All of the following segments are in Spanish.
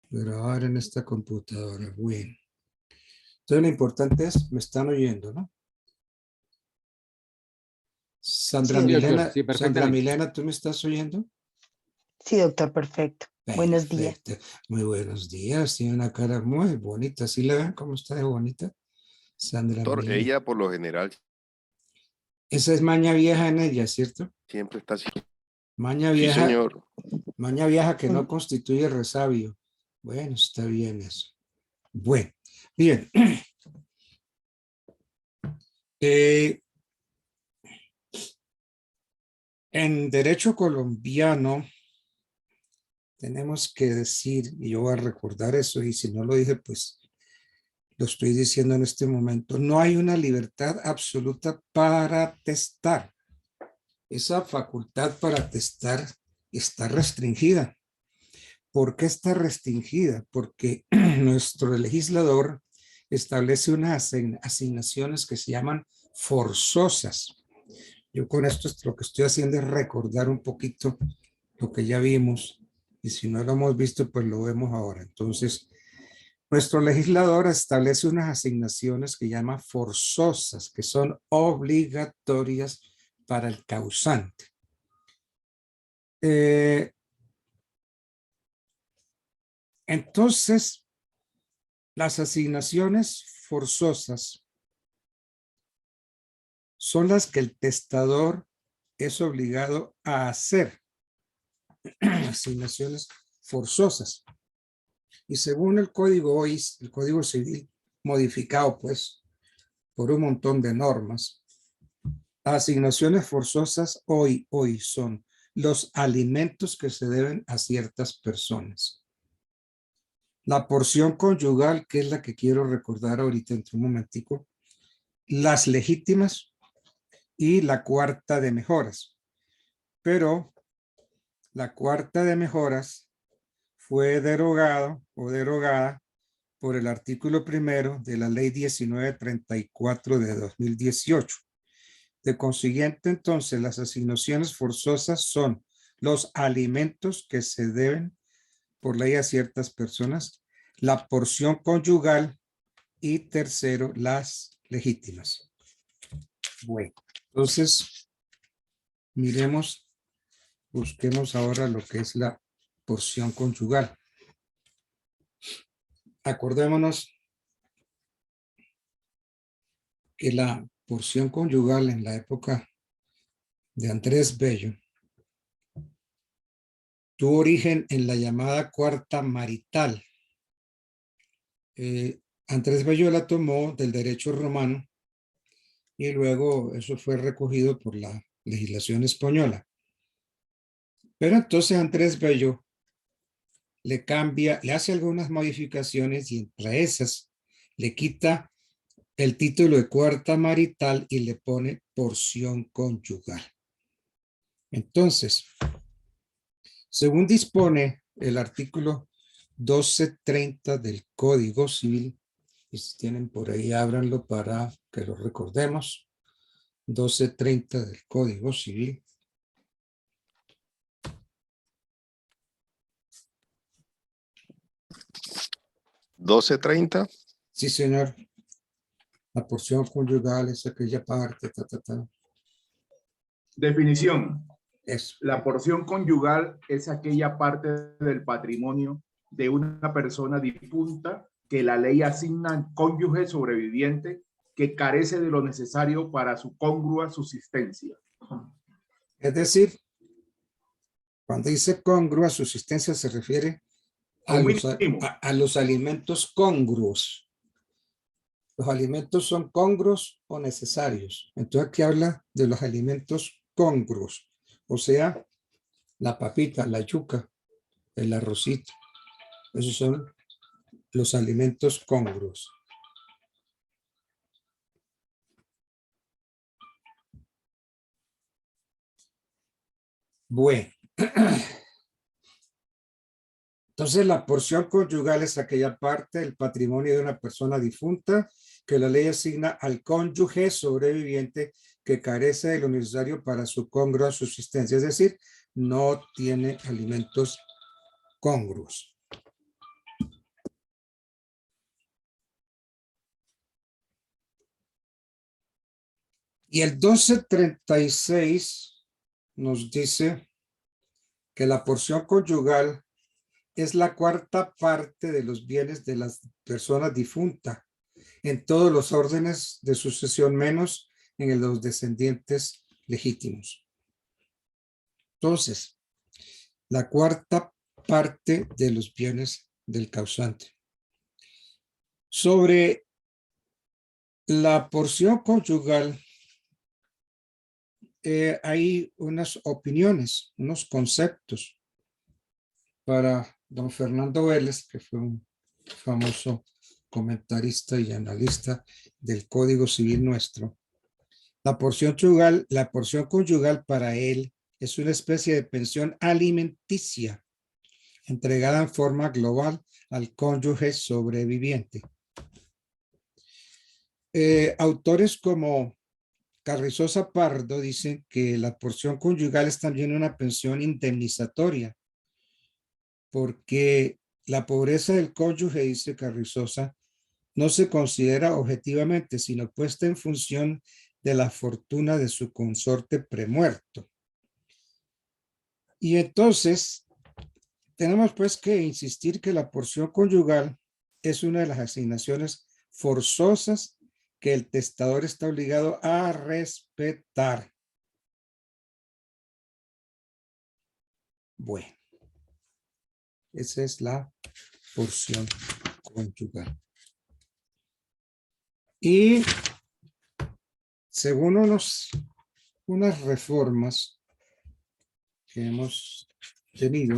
Grabar en esta computadora. Bueno. Entonces lo importante es, me están oyendo, ¿no? Sí, Sandra doctor. Milena, Sí, Sandra perfectamente. Milena, ¿tú me estás oyendo? Sí, doctor, perfecto. Buenos días. Perfecto. Muy buenos días. Tiene una cara muy bonita. ¿Sí la ven cómo está de bonita? Sandra Doctor, Milena. ella por lo general Esa es maña vieja en ella, ¿cierto? siempre está así. Maña Sí, vieja, señor. maña vieja que no Mm, constituye resabio. Bueno, está bien eso. Bueno, bien. Eh, en derecho colombiano tenemos que decir, y yo voy a recordar eso, y si no lo dije, pues lo estoy diciendo en este momento, no hay una libertad absoluta para testar. Esa facultad para testar está restringida. ¿Por qué está restringida? Porque nuestro legislador establece unas asignaciones que se llaman forzosas. Yo con esto lo que estoy haciendo es recordar un poquito lo que ya vimos, y si no lo hemos visto, pues lo vemos ahora. Entonces, nuestro legislador establece unas asignaciones que llama forzosas, que son obligatorias para el causante. Entonces, las asignaciones forzosas son las que el testador es obligado a hacer. Asignaciones forzosas. Y según el código hoy, el Código Civil, modificado pues por un montón de normas, las asignaciones forzosas hoy son los alimentos que se deben a ciertas personas. La porción conyugal, que es la que quiero recordar ahorita entre un momentico, las legítimas y la cuarta de mejoras. Pero la cuarta de mejoras fue derogado o derogada por el artículo primero de la ley 1934 de 2018. De consiguiente, entonces, las asignaciones forzosas son los alimentos que se deben por ley a ciertas personas, la porción conyugal y tercero, las legítimas. Bueno, entonces, miremos, busquemos ahora lo que es la porción conyugal. Acordémonos que la porción conyugal en la época de Andrés Bello tuvo origen en la llamada cuarta marital. Andrés Bello la tomó del derecho romano y luego eso fue recogido por la legislación española. Pero entonces Andrés Bello le cambia, le hace algunas modificaciones y entre esas le quita el título de cuarta marital y le pone porción conyugal. Entonces, según dispone el artículo 1230 del Código Civil, y si tienen por ahí, ábranlo para que lo recordemos, 1230 del Código Civil. ¿12:30? Sí, señor. La porción conyugal es aquella parte, Definición. Eso. La porción conyugal es aquella parte del patrimonio de una persona difunta que la ley asigna al cónyuge sobreviviente que carece de lo necesario para su congrua subsistencia. Es decir, cuando dice congrua, subsistencia se refiere a los alimentos congruos. Los alimentos son congruos o necesarios. Entonces aquí habla de los alimentos congruos. O sea, la papita, la yuca, el arrocito. Esos son los alimentos congruos. Bueno. Entonces la porción conyugal es aquella parte del patrimonio de una persona difunta que la ley asigna al cónyuge sobreviviente que carece de lo necesario para su congrua subsistencia, es decir, no tiene alimentos congruos. Y el 1236 nos dice que la porción conyugal es la cuarta parte de los bienes de las personas difuntas en todos los órdenes de sucesión, menos en los descendientes legítimos. Entonces, la cuarta parte de los bienes del causante. Sobre la porción conyugal, hay unas opiniones, unos conceptos para don Fernando Vélez, que fue un famoso comentarista y analista del Código Civil nuestro. La porción conyugal para él es una especie de pensión alimenticia entregada en forma global al cónyuge sobreviviente. Autores como Carrizosa Pardo dicen que la porción conyugal es también una pensión indemnizatoria, porque la pobreza del cónyuge, dice Carrizosa, no se considera objetivamente, sino puesta en función de la fortuna de su consorte premuerto. Y entonces, tenemos pues que insistir que la porción conyugal es una de las asignaciones forzosas que el testador está obligado a respetar. Bueno, esa es la porción conyugal. Y según unas reformas que hemos tenido,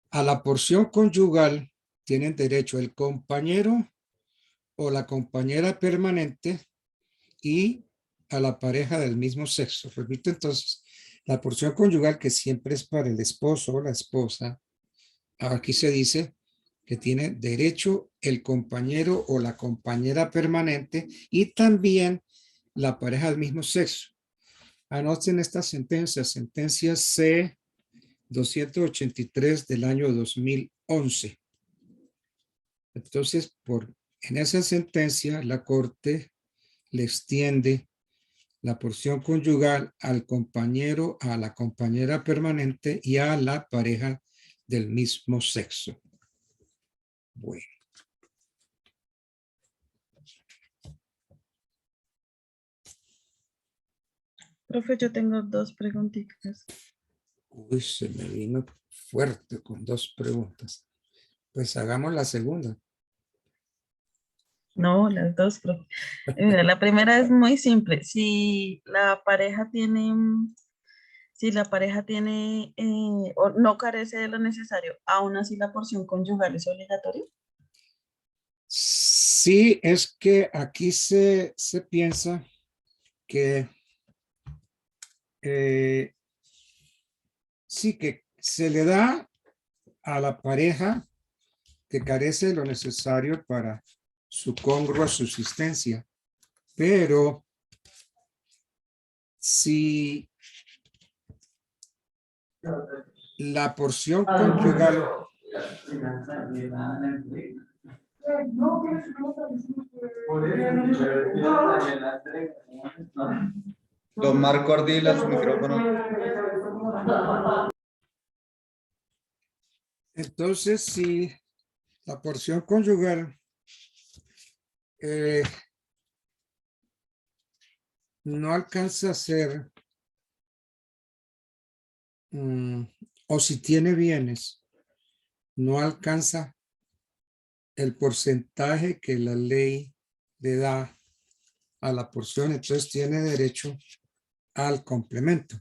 a la porción conyugal tienen derecho el compañero o la compañera permanente y a la pareja del mismo sexo. Repito entonces, la porción conyugal, que siempre es para el esposo o la esposa, aquí se dice que tiene derecho el compañero o la compañera permanente y también la pareja del mismo sexo. Anoten esta sentencia C-283 del año 2011. Entonces, en esa sentencia, la Corte le extiende la porción conyugal al compañero, a la compañera permanente y a la pareja del mismo sexo. Bueno. Profe, yo tengo dos preguntitas. Uy, se me vino fuerte con dos preguntas. Pues hagamos la segunda. No, las dos, profe. Mira, la primera es muy simple. Si la pareja tiene o no carece de lo necesario, aún así la porción conyugal es obligatoria. Sí, es que aquí se piensa que sí, que se le da a la pareja que carece de lo necesario para su congrua subsistencia, pero si la porción conyugal Don Marco Ardila, su micrófono. entonces si la porción conyugal no alcanza a ser o si tiene bienes, no alcanza el porcentaje que la ley le da a la porción, entonces tiene derecho al complemento.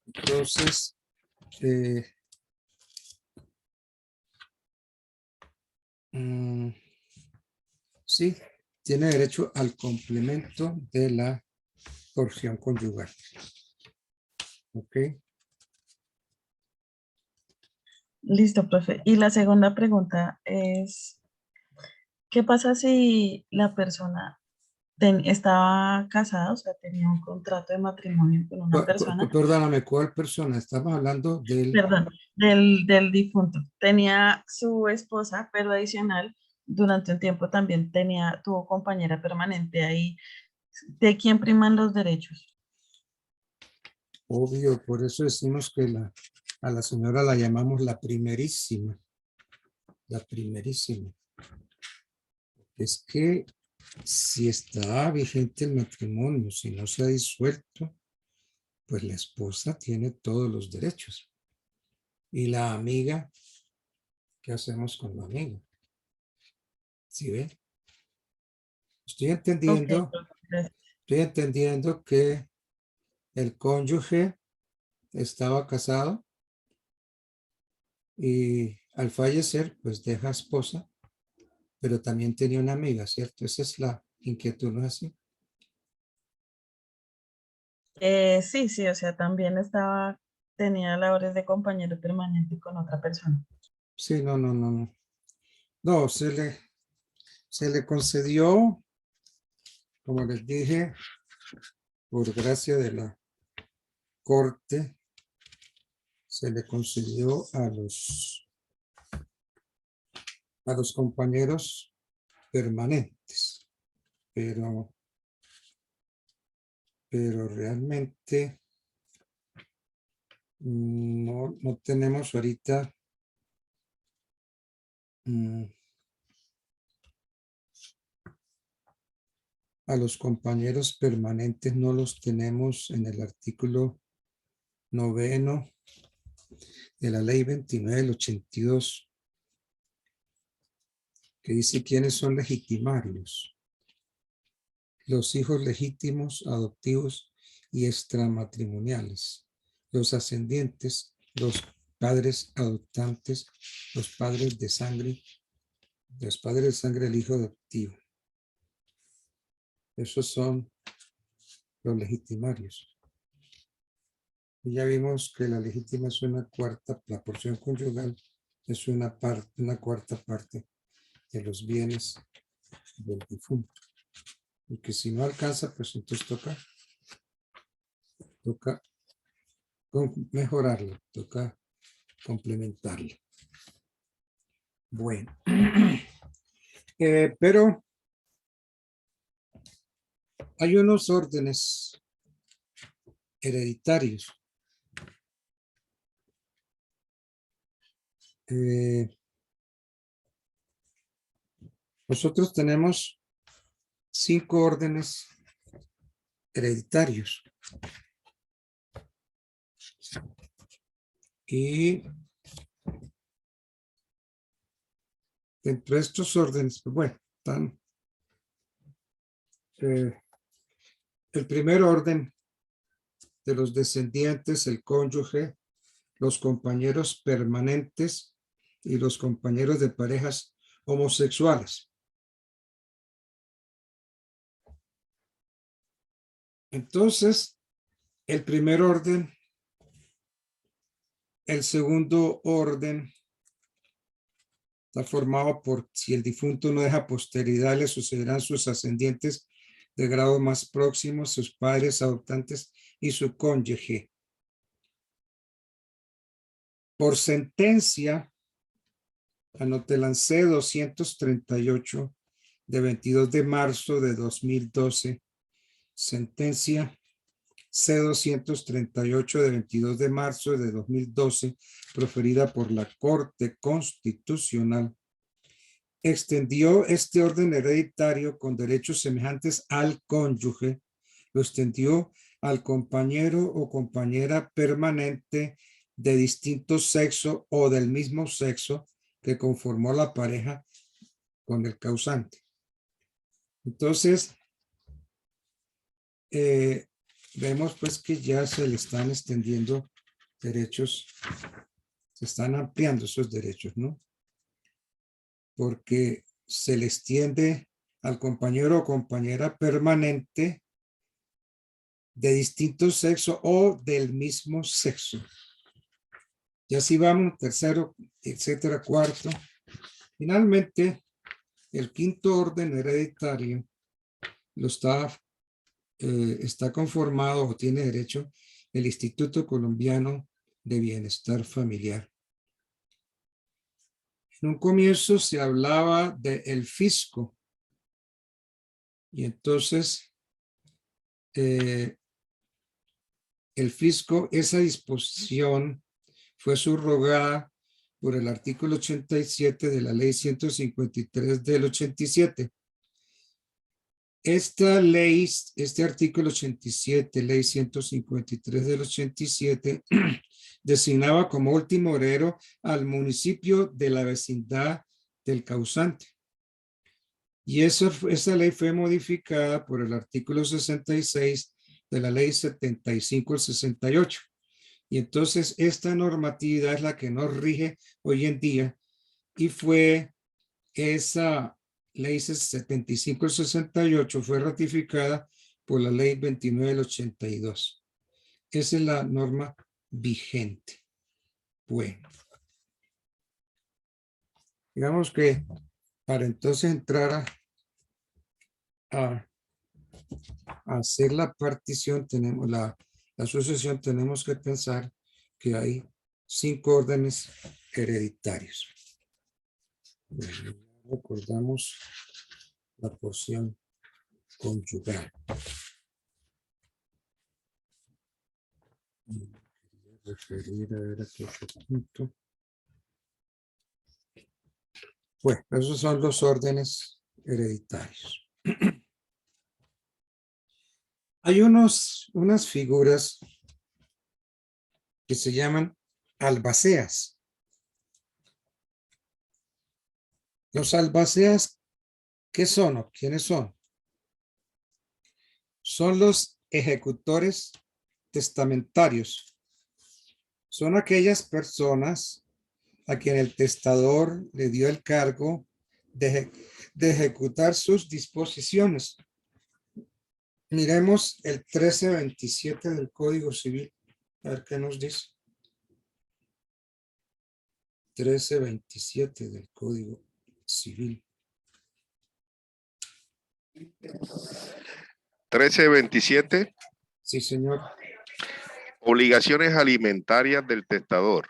Entonces, sí, tiene derecho al complemento de la porción conyugal. ¿Ok? Listo, profe. Y la segunda pregunta es, ¿qué pasa si la persona estaba casada, o sea, tenía un contrato de matrimonio con una persona? Perdóname, ¿cuál persona? Estamos hablando del... Perdón, del difunto. Tenía su esposa, pero adicional durante un tiempo también tuvo compañera permanente ahí. ¿De quién priman los derechos? Obvio, por eso decimos que a la señora la llamamos la primerísima. La primerísima. Es que si está vigente el matrimonio, si no se ha disuelto, pues la esposa tiene todos los derechos. Y la amiga, ¿qué hacemos con la amiga? ¿Sí ve? Estoy Ok, entendiendo, gracias. estoy entendiendo que el cónyuge estaba casado y al fallecer, pues deja esposa, pero también tenía una amiga, ¿cierto? Esa es la inquietud, ¿no es así? Sí, sí, o sea, también tenía labores de compañero permanente con otra persona. Sí, no, no, no, no. No, se le concedió, como les dije, por gracia de la corte, se le concedió a los compañeros permanentes, pero realmente no tenemos ahorita a los compañeros permanentes, no los tenemos en el artículo 9 de la ley 29 del 82, que dice quiénes son legitimarios. Los hijos legítimos, adoptivos y extramatrimoniales, los ascendientes, los padres adoptantes, los padres de sangre del hijo adoptivo. Esos son los legitimarios. Y ya vimos que la legítima es una cuarta, la porción conyugal es una cuarta parte de los bienes del difunto. Y que si no alcanza, pues entonces toca mejorarlo, toca complementarlo. Bueno, pero hay unos órdenes hereditarios. Nosotros tenemos 5 órdenes hereditarios. Y dentro de estos órdenes, pues bueno, están el primer orden de los descendientes, el cónyuge, los compañeros permanentes y los compañeros de parejas homosexuales. Entonces, el primer orden, el segundo orden está formado por si el difunto no deja posteridad, le sucederán sus ascendientes de grado más próximo, sus padres adoptantes y su cónyuge. Por sentencia, anoten C-238 de 22 de marzo de 2012, sentencia C-238 de 22 de marzo de 2012, proferida por la Corte Constitucional, extendió este orden hereditario con derechos semejantes al cónyuge, lo extendió al compañero o compañera permanente de distinto sexo o del mismo sexo que conformó la pareja con el causante. Entonces, vemos pues que ya se le están extendiendo derechos, se están ampliando esos derechos, ¿no? Porque se le extiende al compañero o compañera permanente de distinto sexo o del mismo sexo. Y así vamos, tercero, etcétera, cuarto. Finalmente, el quinto orden hereditario está conformado o tiene derecho el Instituto Colombiano de Bienestar Familiar. En un comienzo se hablaba del fisco. Y entonces, el fisco, esa disposición fue subrogada por el artículo 87 de la ley 153 del 87. Esta ley, este artículo 87, ley 153 del 87, designaba como último heredero al municipio de la vecindad del causante. Y esa ley fue modificada por el artículo 66 de la ley 75 al 68. Y entonces esta normatividad es la que nos rige hoy en día y fue esa ley 75 al 68 fue ratificada por la ley 29 del 82. Esa es la norma vigente. Bueno, digamos que para entonces entrar a hacer la partición, tenemos la sucesión, tenemos que pensar que hay 5 órdenes hereditarios. Bueno, recordamos la porción conyugal. Referir a ver aquí otro punto. Bueno, esos son los órdenes hereditarios. Hay unas figuras que se llaman albaceas. Los albaceas, ¿qué son o quiénes son? Son los ejecutores testamentarios. Son aquellas personas a quien el testador le dio el cargo de ejecutar sus disposiciones. Miremos el 1327 del Código Civil. A ver qué nos dice. 1327 del Código Civil. 1327. Sí, señor. Obligaciones alimentarias del testador.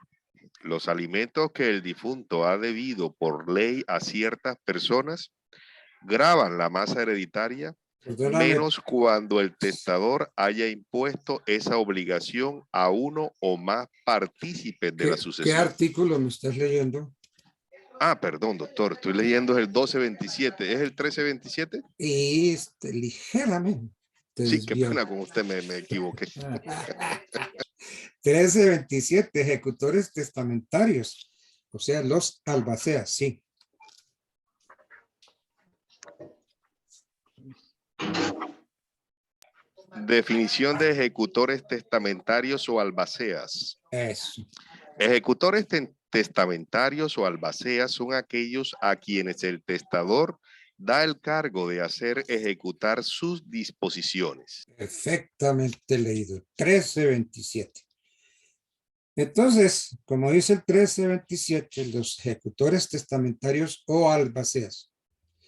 Los alimentos que el difunto ha debido por ley a ciertas personas gravan la masa hereditaria, Perdóname, menos cuando el testador haya impuesto esa obligación a uno o más partícipes de la ¿qué sucesión. artículo me estás leyendo? Ah, perdón, doctor, estoy leyendo el 1227. ¿Es el 1327? Y ligeramente Sí, qué desvió. pena con usted, me equivoqué. 1327, ejecutores testamentarios. O sea, los albaceas, sí. Definición de ejecutores testamentarios o albaceas. Eso. Ejecutores testamentarios o albaceas son aquellos a quienes el testador da el cargo de hacer ejecutar sus disposiciones. Perfectamente leído. 1327. Entonces, como dice el 1327, los ejecutores testamentarios o albaceas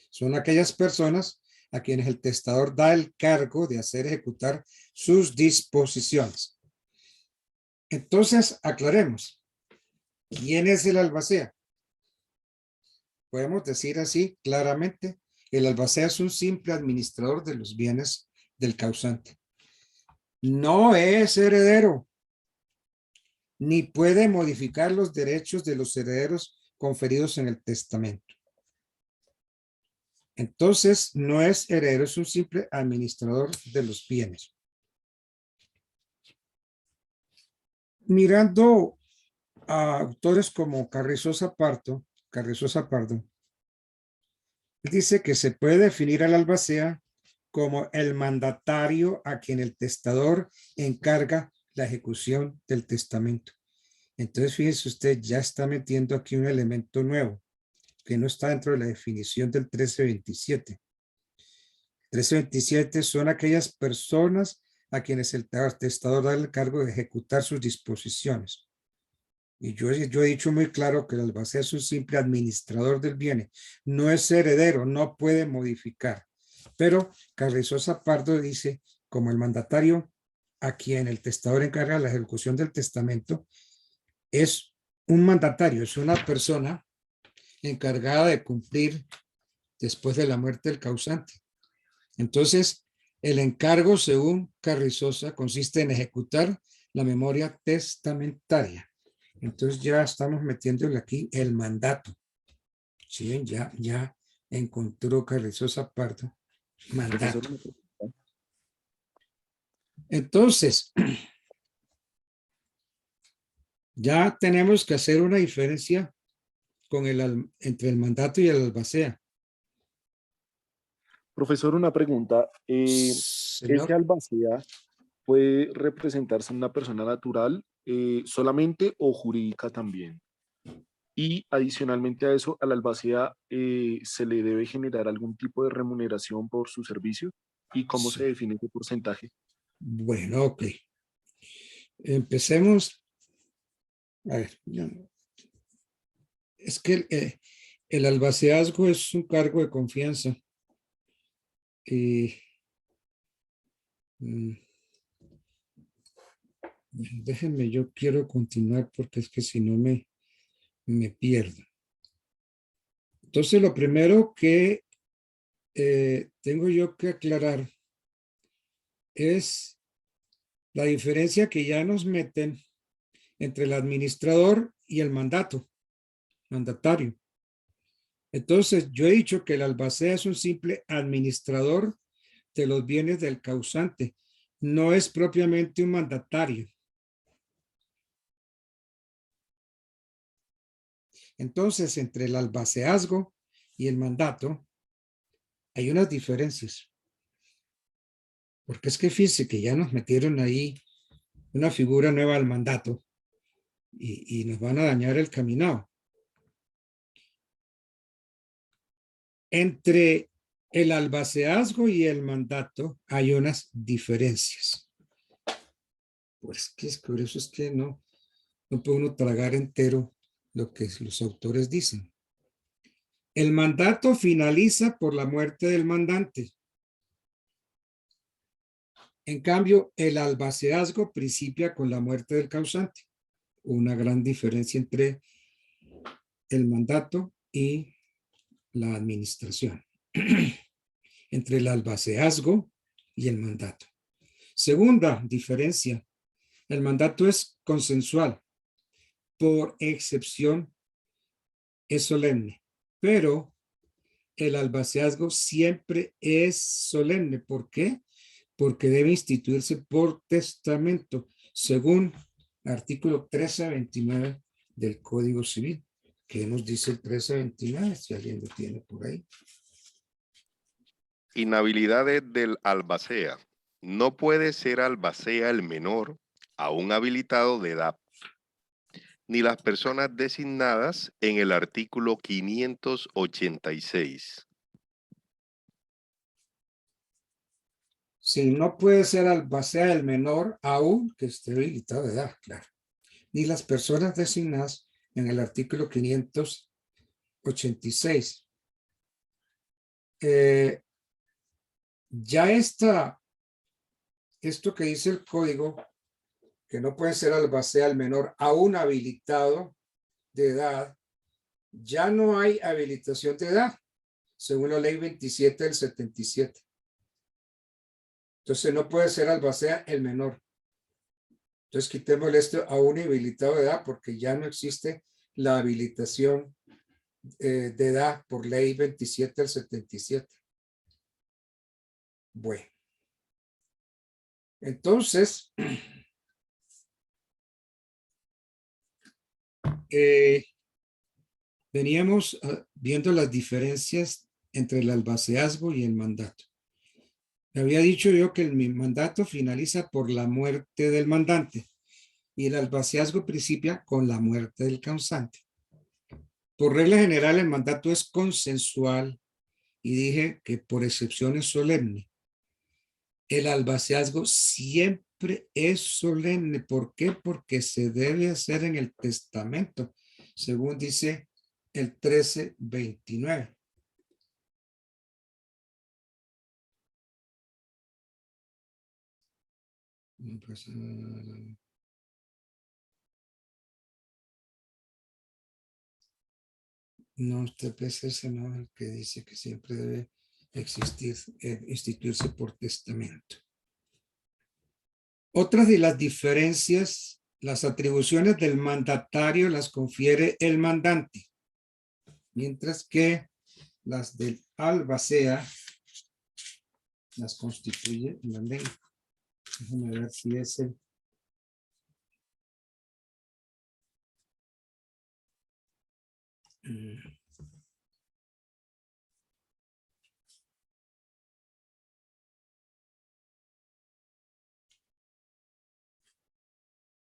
son aquellas personas a quienes el testador da el cargo de hacer ejecutar sus disposiciones. Entonces, aclaremos. ¿Quién es el albacea? Podemos decir así claramente, el albacea es un simple administrador de los bienes del causante. No es heredero, ni puede modificar los derechos de los herederos conferidos en el testamento. Entonces, no es heredero, es un simple administrador de los bienes. Mirando a autores como Carrizosa Pardo, dice que se puede definir al albacea como el mandatario a quien el testador encarga la ejecución del testamento. Entonces, fíjese usted, ya está metiendo aquí un elemento nuevo que no está dentro de la definición del 1327. 1327 son aquellas personas a quienes el testador da el cargo de ejecutar sus disposiciones. Y yo he dicho muy claro que el albacea es un simple administrador del bien, no es heredero, no puede modificar. Pero Carrizosa Pardo dice, como el mandatario a quien el testador encarga la ejecución del testamento, es un mandatario, es una persona encargada de cumplir después de la muerte del causante. Entonces, el encargo, según Carrizosa, consiste en ejecutar la memoria testamentaria. Entonces ya estamos metiéndole aquí el mandato. ¿Sí ven? Ya encontró Carrizosa Pardo. Profesor, Mandato. una pregunta. Entonces, ya tenemos que hacer una diferencia con entre el mandato y el albacea. Profesor, una pregunta. ¿Ese Señor, albacea puede representarse en una persona natural solamente o jurídica también? Y adicionalmente a eso, al albacea se le debe generar algún tipo de remuneración por su servicio. ¿Y cómo se sí. define ese porcentaje? Bueno, ok. Empecemos. A ver, es que el albaceazgo es un cargo de confianza. Y mm, bueno, déjenme, yo quiero continuar porque es que si no me pierdo. Entonces, lo primero que tengo yo que aclarar es la diferencia que ya nos meten entre el administrador y el mandatario. Entonces, yo he dicho que el albacea es un simple administrador de los bienes del causante, no es propiamente un mandatario. Entonces, entre el albaceazgo y el mandato hay unas diferencias. Porque es que fíjense que ya nos metieron ahí una figura nueva al mandato y nos van a dañar el caminado. Entre el albaceazgo y el mandato hay unas diferencias. Pues que es por eso es que no puede uno tragar entero lo que los autores dicen. El mandato finaliza por la muerte del mandante. En cambio, el albaceazgo principia con la muerte del causante. Una gran diferencia entre el mandato y la administración. Entre el albaceazgo y el mandato. Segunda diferencia, el mandato es consensual. Por excepción, es solemne, pero el albaceazgo siempre es solemne. ¿Por qué? Porque debe instituirse por testamento, según artículo 1329 del Código Civil. ¿Qué nos dice el 1329? Si alguien lo tiene por ahí. Inhabilidades del albacea. No puede ser albacea el menor, aún habilitado de edad, ni las personas designadas en el artículo 586. Si no puede ser albacea el menor, aún que esté habilitado de edad, claro. Ni las personas designadas en el artículo 586. Ya esto que dice el código, que no puede ser albacea el menor, aún habilitado de edad, ya no hay habilitación de edad, según la ley 27 del 77. Entonces no puede ser albacea el menor. Entonces quitémosle esto a un habilitado de edad porque ya no existe la habilitación de edad por ley 27 del 77. Bueno. Entonces, veníamos viendo las diferencias entre el albaceazgo y el mandato. Había dicho yo que mi mandato finaliza por la muerte del mandante y el albaceazgo principia con la muerte del causante. Por regla general, el mandato es consensual y dije que por excepción es solemne. El albaceazgo siempre es solemne. ¿Por qué? Porque se debe hacer en el testamento, según dice el 1329. Pues, No, este PCS no, el que dice que siempre debe existir, instituirse por testamento. Otras de las diferencias, las atribuciones del mandatario las confiere el mandante, mientras que las del albacea las constituye la ley. Déjame ver si es el...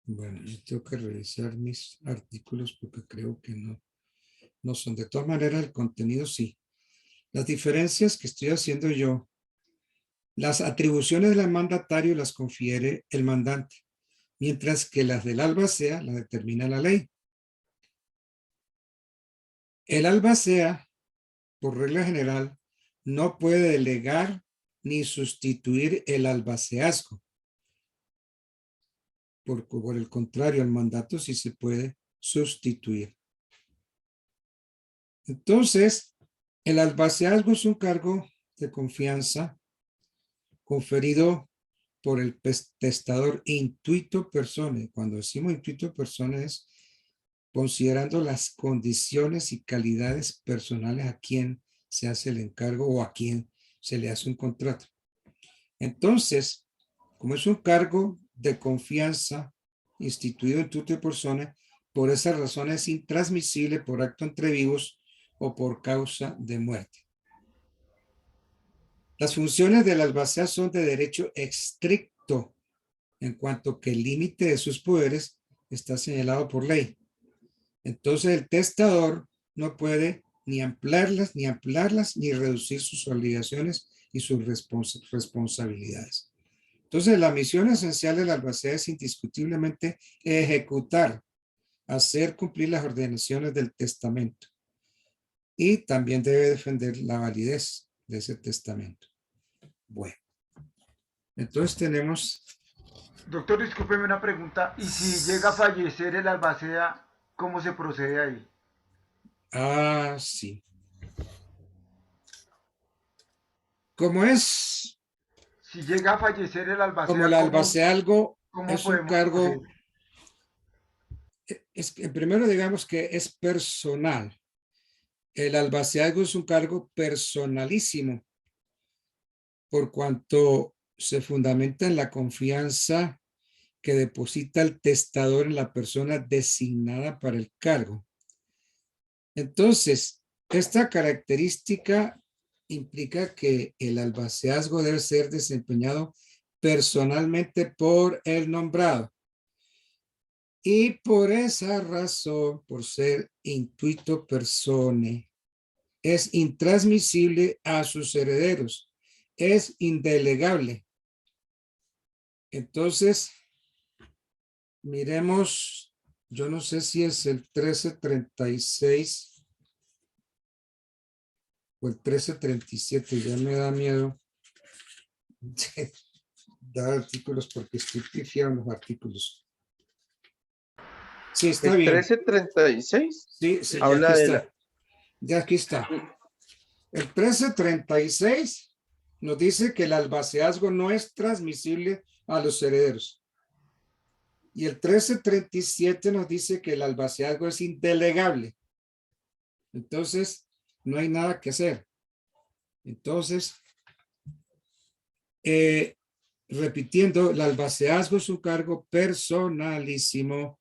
Bueno, yo tengo que revisar mis artículos porque creo que no son. De todas maneras, el contenido sí. Las diferencias que estoy haciendo yo, las atribuciones del mandatario las confiere el mandante, mientras que las del albacea las determina la ley. El albacea, por regla general, no puede delegar ni sustituir el albaceazgo. Por el contrario, el mandato sí se puede sustituir. Entonces, el albaceazgo es un cargo de confianza conferido por el testador intuito personae. Cuando decimos intuito personae es considerando las condiciones y calidades personales a quien se hace el encargo o a quien se le hace un contrato. Entonces, como es un cargo de confianza instituido en tutte personae, por esa razón es intransmisible por acto entre vivos o por causa de muerte. Las funciones del albacea son de derecho estricto, en cuanto que el límite de sus poderes está señalado por ley. Entonces el testador no puede ni ampliarlas, ni reducir sus obligaciones y sus responsabilidades. Entonces la misión esencial del albacea es indiscutiblemente ejecutar, hacer cumplir las ordenaciones del testamento. Y también debe defender la validez de ese testamento. Bueno, entonces tenemos... Doctor, discúlpeme una pregunta. ¿Y si llega a fallecer el albacea, cómo se procede ahí? Ah, sí. Como es... Si llega a fallecer el albacea, Como el albacealgo ¿cómo es un podemos cargo... proceder? Primero digamos que es personal. El albacealgo es un cargo personalísimo, por cuanto se fundamenta en la confianza que deposita el testador en la persona designada para el cargo. Entonces, esta característica implica que el albaceazgo debe ser desempeñado personalmente por el nombrado. Y por esa razón, por ser intuito personae, es intransmisible a sus herederos, es indelegable. Entonces, miremos, yo no sé si es el 1336 o el 1337, ya me da miedo dar artículos porque estoy pifiando los artículos. Sí, está El bien. 1336 Sí, sí, habla de la... Ya aquí está. El 1336 nos dice que el albaceazgo no es transmisible a los herederos. Y el 1337 nos dice que el albaceazgo es indelegable. Entonces, no hay nada que hacer. Entonces, repitiendo, el albaceazgo es un cargo personalísimo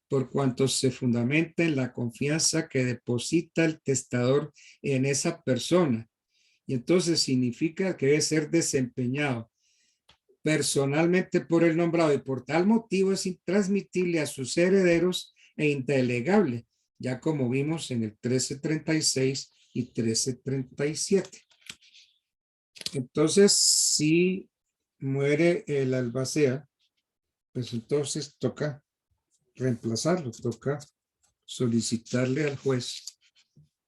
por cuanto se fundamenta en la confianza que deposita el testador en esa persona. Y entonces significa que debe ser desempeñado personalmente por el nombrado y por tal motivo es intransmitible a sus herederos e indelegable, ya como vimos en el 1336 y 1337. Entonces, si muere el albacea, pues entonces toca reemplazarlo, toca solicitarle al juez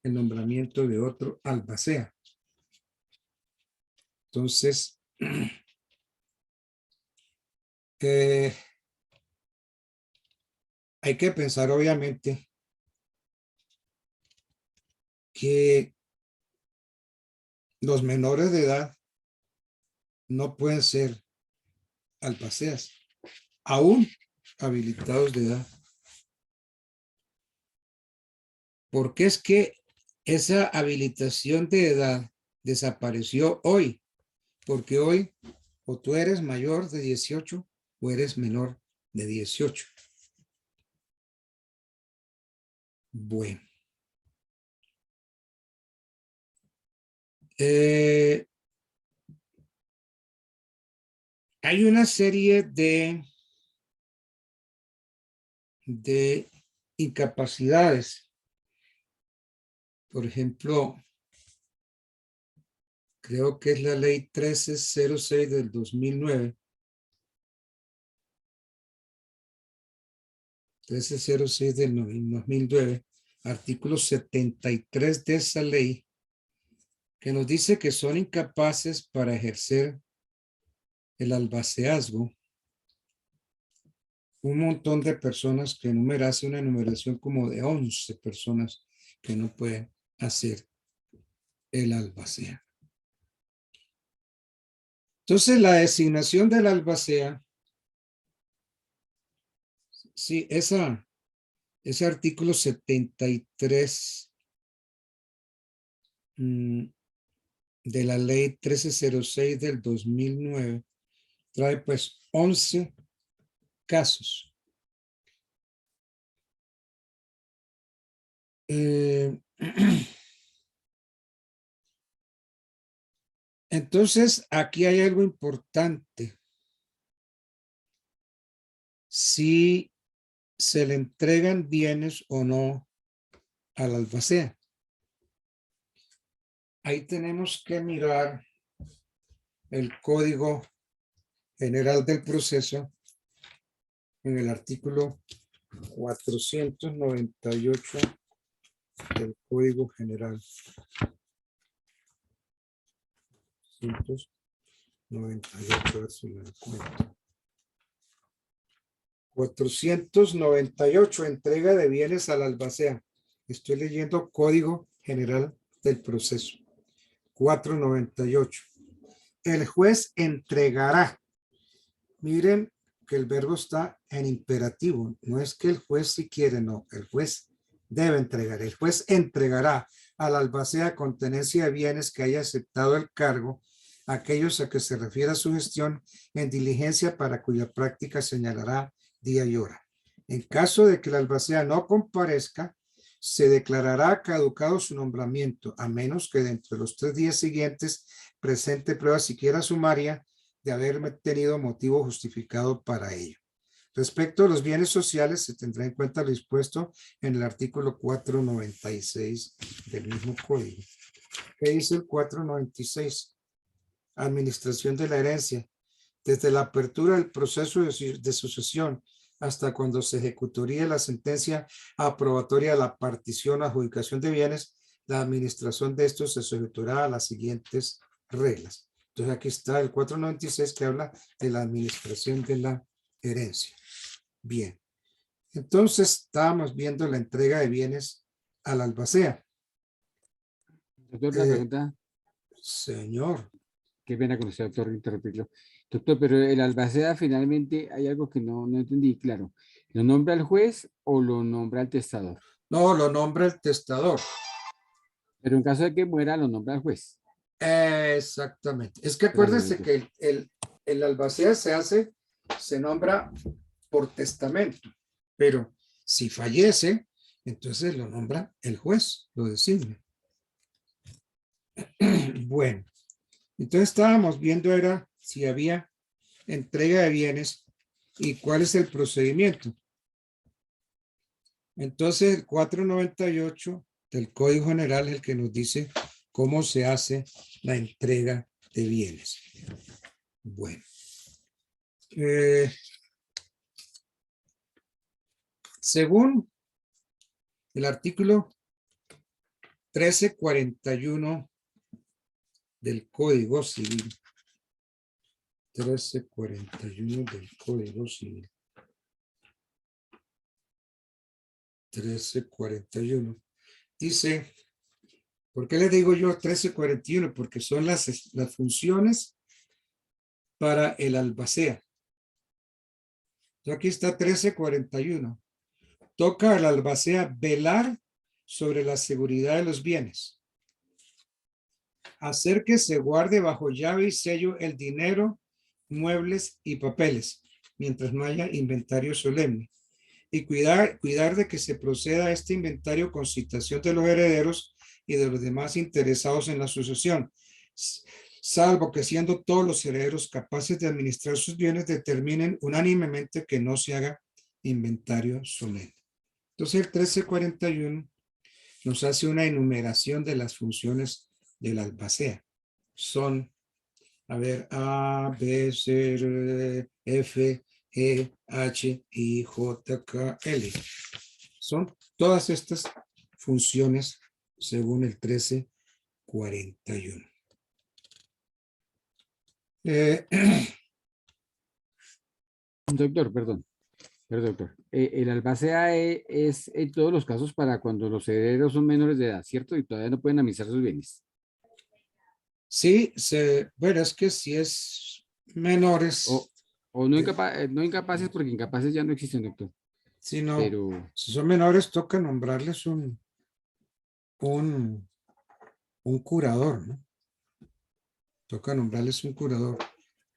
el nombramiento de otro albacea. Entonces, hay que pensar obviamente que los menores de edad no pueden ser albaceas, aún habilitados de edad. Porque es que esa habilitación de edad desapareció hoy, porque hoy o tú eres mayor de 18 o eres menor de 18. Bueno. Hay una serie de incapacidades. Por ejemplo, creo que es la ley 1306 del 2009. 1306 del 2009, artículo 73 de esa ley, que nos dice que son incapaces para ejercer el albaceazgo un montón de personas que hace una enumeración como de 11 personas que no pueden hacer el albacea. Entonces, la designación del albacea, sí, ese artículo 73 de la ley 1306 del 2009 trae pues 11 casos. Entonces, aquí hay algo importante. Si se le entregan bienes o no al albacea. Ahí tenemos que mirar el Código General del Proceso en el artículo 498 del Código General. 498, a ver si lo encuentro. 498, entrega de bienes al albacea. Estoy leyendo Código General del Proceso. 498. El juez entregará. Miren que el verbo está en imperativo. No es que el juez si quiere, no. El juez debe entregar. El juez entregará al albacea con tenencia de bienes que haya aceptado el cargo, aquellos a que se refiera su gestión en diligencia para cuya práctica señalará día y hora. En caso de que el albacea no comparezca, se declarará caducado su nombramiento, a menos que dentro de los 3 días siguientes presente prueba siquiera sumaria de haber tenido motivo justificado para ello. Respecto a los bienes sociales, se tendrá en cuenta lo dispuesto en el artículo 496 del mismo código. ¿Qué dice el 496? Administración de la herencia. Desde la apertura del proceso de sucesión hasta cuando se ejecutaría la sentencia aprobatoria de la partición o adjudicación de bienes, la administración de estos se sujetará a las siguientes reglas. Entonces aquí está el 496 que habla de la administración de la herencia. Bien. Entonces estábamos viendo la entrega de bienes al albacea. Doctor, una pregunta. Señor. Qué pena con usted, doctor, interrumpirlo. Doctor, pero el albacea finalmente hay algo que no entendí claro. ¿Lo nombra el juez o lo nombra el testador? No, lo nombra el testador. Pero en caso de que muera, lo nombra el juez. Exactamente. Es que acuérdense que el albacea se nombra por testamento, pero si fallece, entonces lo nombra el juez, lo designa. Bueno, entonces estábamos viendo era si había entrega de bienes y cuál es el procedimiento. Entonces el 498 del Código General es el que nos dice cómo se hace la entrega de bienes. Bueno. Según el artículo 1341 del Código Civil, 1341 del Código Civil, 1341, dice ¿Por qué le digo yo 1341? Porque son las funciones para el albacea. Aquí está 1341. Toca al albacea velar sobre la seguridad de los bienes. Hacer que se guarde bajo llave y sello el dinero, muebles y papeles, mientras no haya inventario solemne. Y cuidar de que se proceda a este inventario con citación de los herederos y de los demás interesados en la sucesión, salvo que siendo todos los herederos capaces de administrar sus bienes, determinen unánimemente que no se haga inventario solemne. Entonces el 1341 nos hace una enumeración de las funciones del albacea. Son, a ver, A, B, C, D, F, E, H, I, J, K, L. Son todas estas funciones según el 1341. Doctor, perdón. Doctor. El albacea es en todos los casos para cuando los herederos son menores de edad, ¿cierto? Y todavía no pueden administrar sus bienes. Sí, bueno, es que si es menores. O no, no incapaces, porque incapaces ya no existen, doctor. Sí, no. Pero si son menores, toca nombrarles un curador, ¿no? Toca nombrarles un curador.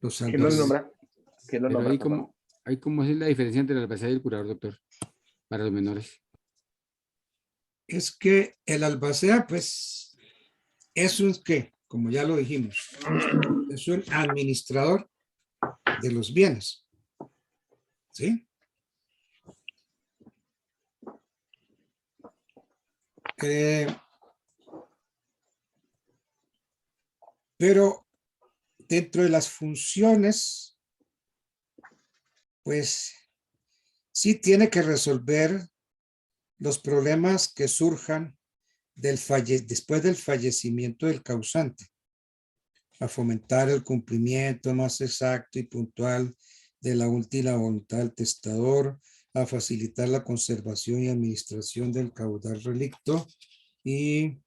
¿Quién los nombra? ¿Quién los nombra? Hay como es la diferencia entre el albacea y el curador, doctor, para los menores. Es que el albacea, pues, es un ¿qué? Como ya lo dijimos, es un administrador de los bienes. ¿Sí? Pero dentro de las funciones, pues, sí tiene que resolver los problemas que surjan después del fallecimiento del causante, a fomentar el cumplimiento más exacto y puntual de la última voluntad del testador, a facilitar la conservación y administración del caudal relicto y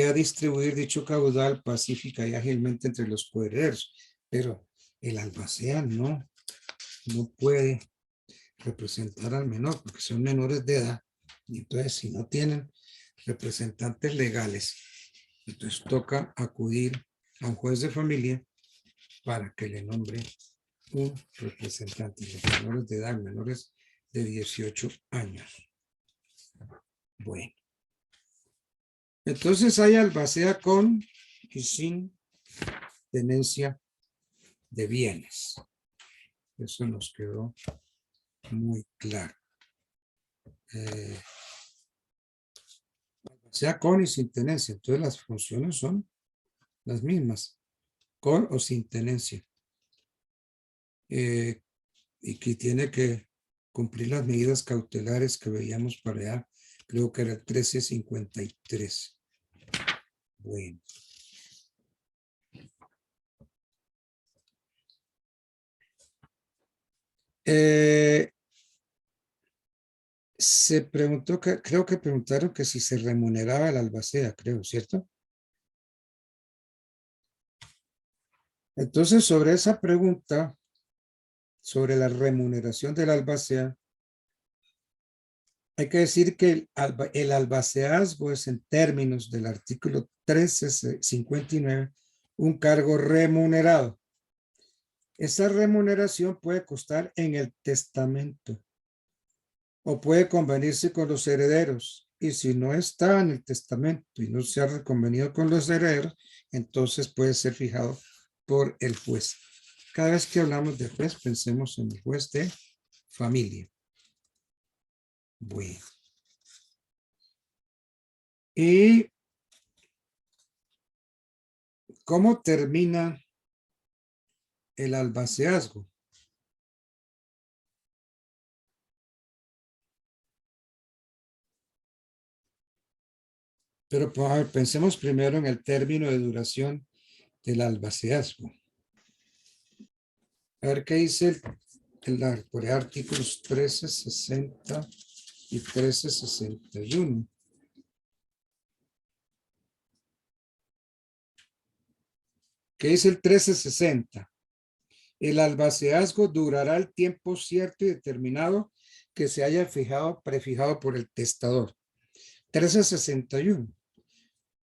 a distribuir dicho caudal pacífica y ágilmente entre los coherederos. Pero el albacea no puede representar al menor porque son menores de edad. Y entonces, si no tienen representantes legales, entonces toca acudir a un juez de familia para que le nombre un representante. Los menores de edad, menores de 18 años. Bueno. Entonces hay albacea con y sin tenencia de bienes. Eso nos quedó muy claro. Sea con y sin tenencia. Entonces las funciones son las mismas, con o sin tenencia. Y que tiene que cumplir las medidas cautelares que veíamos para allá. Creo que era el 1353. Bueno. Se preguntó, creo que preguntaron que si se remuneraba el albacea, creo, ¿cierto? Entonces, sobre esa pregunta, sobre la remuneración del albacea, hay que decir que el albaceazgo es, en términos del artículo 1359, un cargo remunerado. Esa remuneración puede constar en el testamento o puede convenirse con los herederos. Y si no está en el testamento y no se ha convenido con los herederos, entonces puede ser fijado por el juez. Cada vez que hablamos de juez, pensemos en el juez de familia. Bueno. ¿Y cómo termina el albaceazgo? Pero a ver, pensemos primero en el término de duración del albaceazgo. A ver qué dice por artículos 1360 y 1361. ¿Qué dice el 1360? El albaceazgo durará el tiempo cierto y determinado que se haya prefijado por el testador. 1361.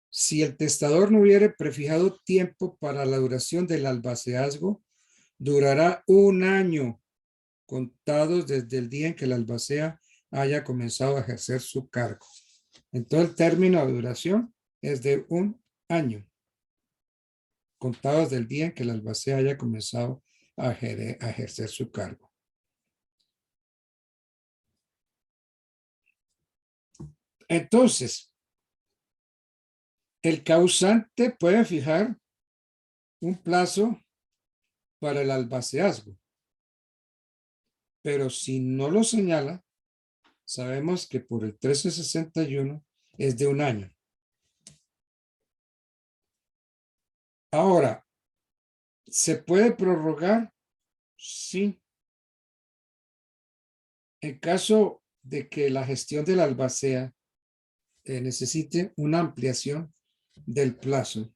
Si el testador no hubiere prefijado tiempo para la duración del albaceazgo, durará 1 año contados desde el día en que el albacea haya comenzado a ejercer su cargo. Entonces el término de duración es de 1 año, contados del día en que el albacea haya comenzado a ejercer su cargo. Entonces, el causante puede fijar un plazo para el albaceazgo, pero si no lo señala, sabemos que por el 1361 es de 1 año. Ahora, ¿se puede prorrogar? Sí. En caso de que la gestión del albacea necesite una ampliación del plazo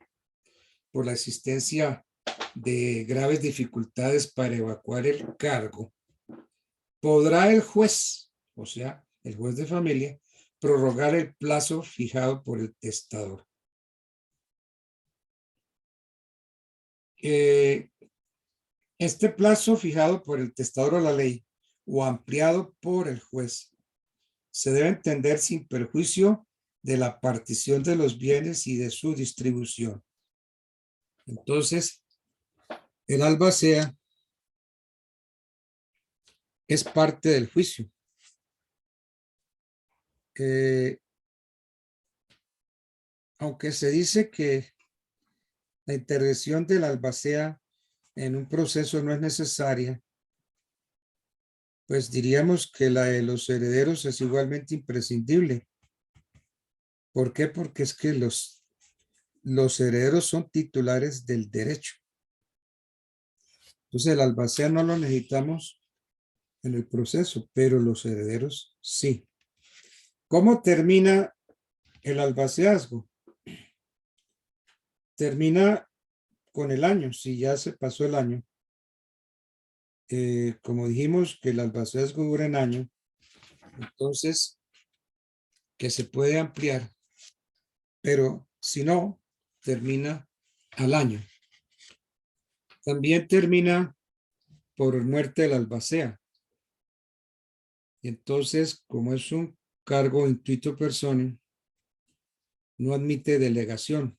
por la existencia de graves dificultades para evacuar el cargo, podrá el juez, o sea, el juez de familia, prorrogar el plazo fijado por el testador. Este plazo fijado por el testador o la ley o ampliado por el juez se debe entender sin perjuicio de la partición de los bienes y de su distribución. Entonces, el albacea es parte del juicio. Aunque se dice que la intervención del albacea en un proceso no es necesaria, pues diríamos que la de los herederos es igualmente imprescindible. ¿Por qué? Porque es que los herederos son titulares del derecho. Entonces el albacea no lo necesitamos en el proceso, pero los herederos sí. ¿Cómo termina el albaceazgo? Termina con el año, si ya se pasó el año. Como dijimos que el albaceazgo dura un año, entonces que se puede ampliar, pero si no, termina al año. También termina por muerte del albacea. Entonces, como es un cargo intuito personae, no admite delegación.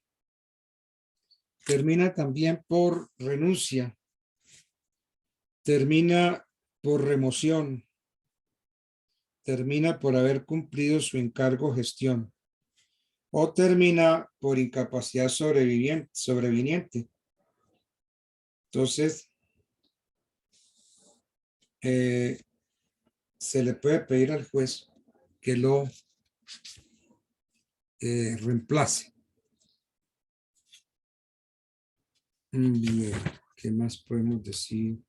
Termina también por renuncia. Termina por remoción. Termina por haber cumplido su encargo o gestión. O termina por incapacidad sobreviniente. Entonces, se le puede pedir al juez que lo reemplace. Bien, ¿qué más podemos decir?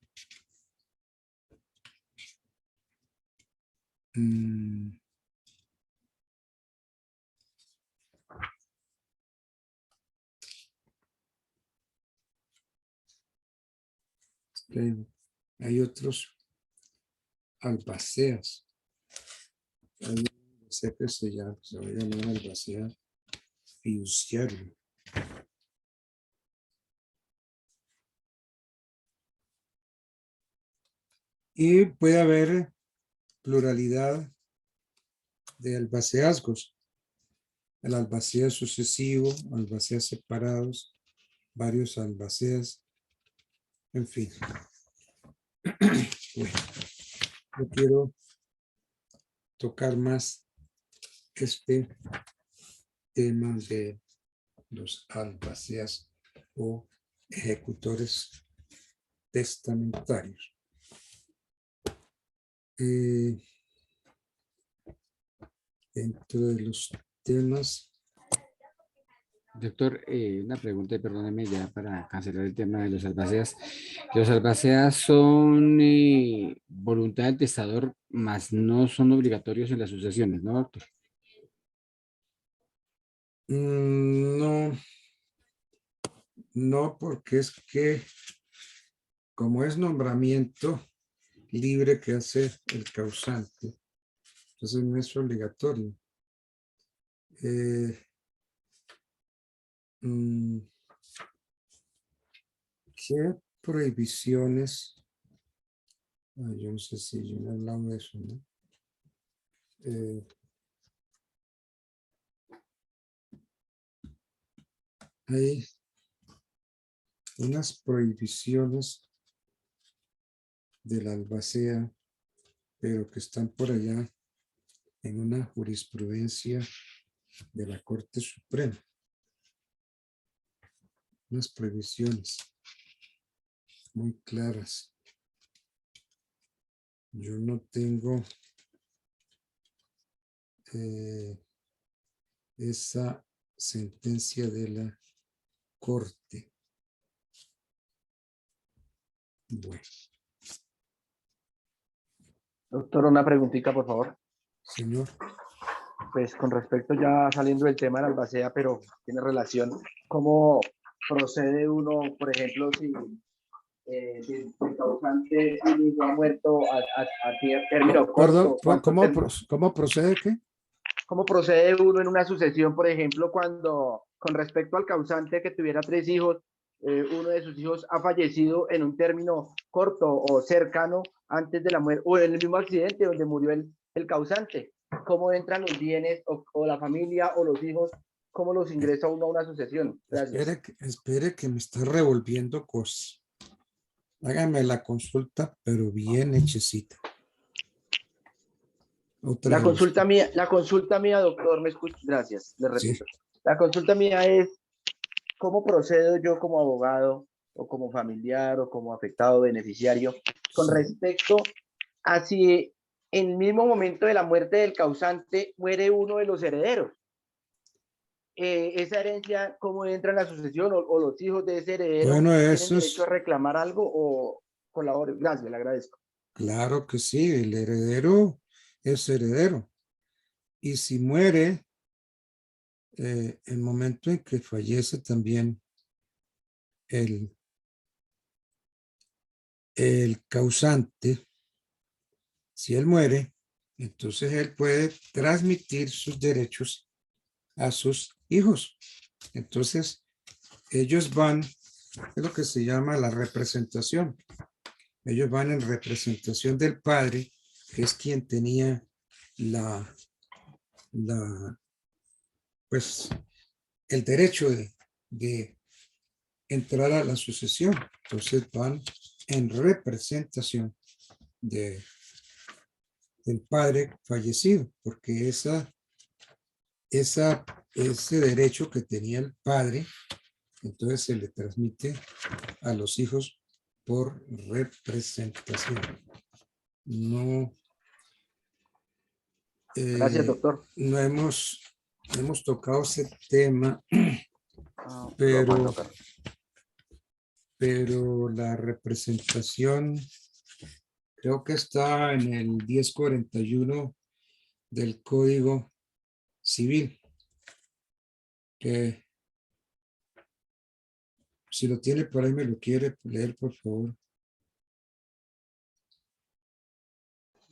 Hay otros albaceas. Hay un albacea que se va a llamar albacea fiduciario. Y puede haber pluralidad de albaceazgos. El albacea sucesivo, albaceas separados, varios albaceas, en fin. Bueno, yo quiero tocar más este tema de los albaceas o ejecutores testamentarios. Dentro de los temas. Doctor, una pregunta, perdóneme ya para cancelar el tema de los albaceas. Los albaceas son voluntad del testador, mas no son obligatorios en las sucesiones, ¿no, doctor? No, No, porque es que como es nombramiento libre que hace el causante, entonces no es obligatorio. ¿Qué prohibiciones? Yo no sé si yo no he hablado de eso, ¿no? Hay unas prohibiciones de la albacea, pero que están por allá en una jurisprudencia de la Corte Suprema. Unas prohibiciones muy claras. Yo no tengo esa sentencia de la Corte. Bueno. Doctor, una preguntita, por favor. Señor. Pues con respecto ya saliendo del tema de la albacea, pero tiene relación, ¿cómo procede uno, por ejemplo, si el causante ha muerto a término Perdón, corto? ¿cómo procede qué? ¿Cómo procede uno en una sucesión, por ejemplo, cuando con respecto al causante que tuviera 3 hijos, uno de sus hijos ha fallecido en un término corto o cercano antes de la muerte, o en el mismo accidente donde murió el causante? ¿Cómo entran los bienes o la familia o los hijos? ¿Cómo los ingresa uno a una sucesión? Gracias. Espere que me está revolviendo cosas. Hágame la consulta, pero bien hechecita. La consulta mía, doctor, me escucha. Gracias, le repito. Sí. La consulta mía es, ¿cómo procedo yo como abogado o como familiar o como afectado beneficiario con respecto a si en el mismo momento de la muerte del causante muere uno de los herederos? Esa herencia, ¿cómo entra en la sucesión o los hijos de ese heredero tienen derecho a reclamar algo o colaborar? Gracias, le agradezco. Claro que sí, el heredero es heredero. Y si muere, el momento en que fallece también el causante, si él muere, entonces él puede transmitir sus derechos a sus hijos. Entonces, ellos van, es lo que se llama la representación. Ellos van en representación del padre, que es quien tenía pues, el derecho de entrar a la sucesión. Entonces van en representación del padre fallecido, porque ese derecho que tenía el padre, entonces se le transmite a los hijos por representación. No. Gracias, doctor. No hemos tocado ese tema, pero la representación creo que está en el 1041 del Código Civil, que si lo tiene por ahí me lo quiere leer, por favor.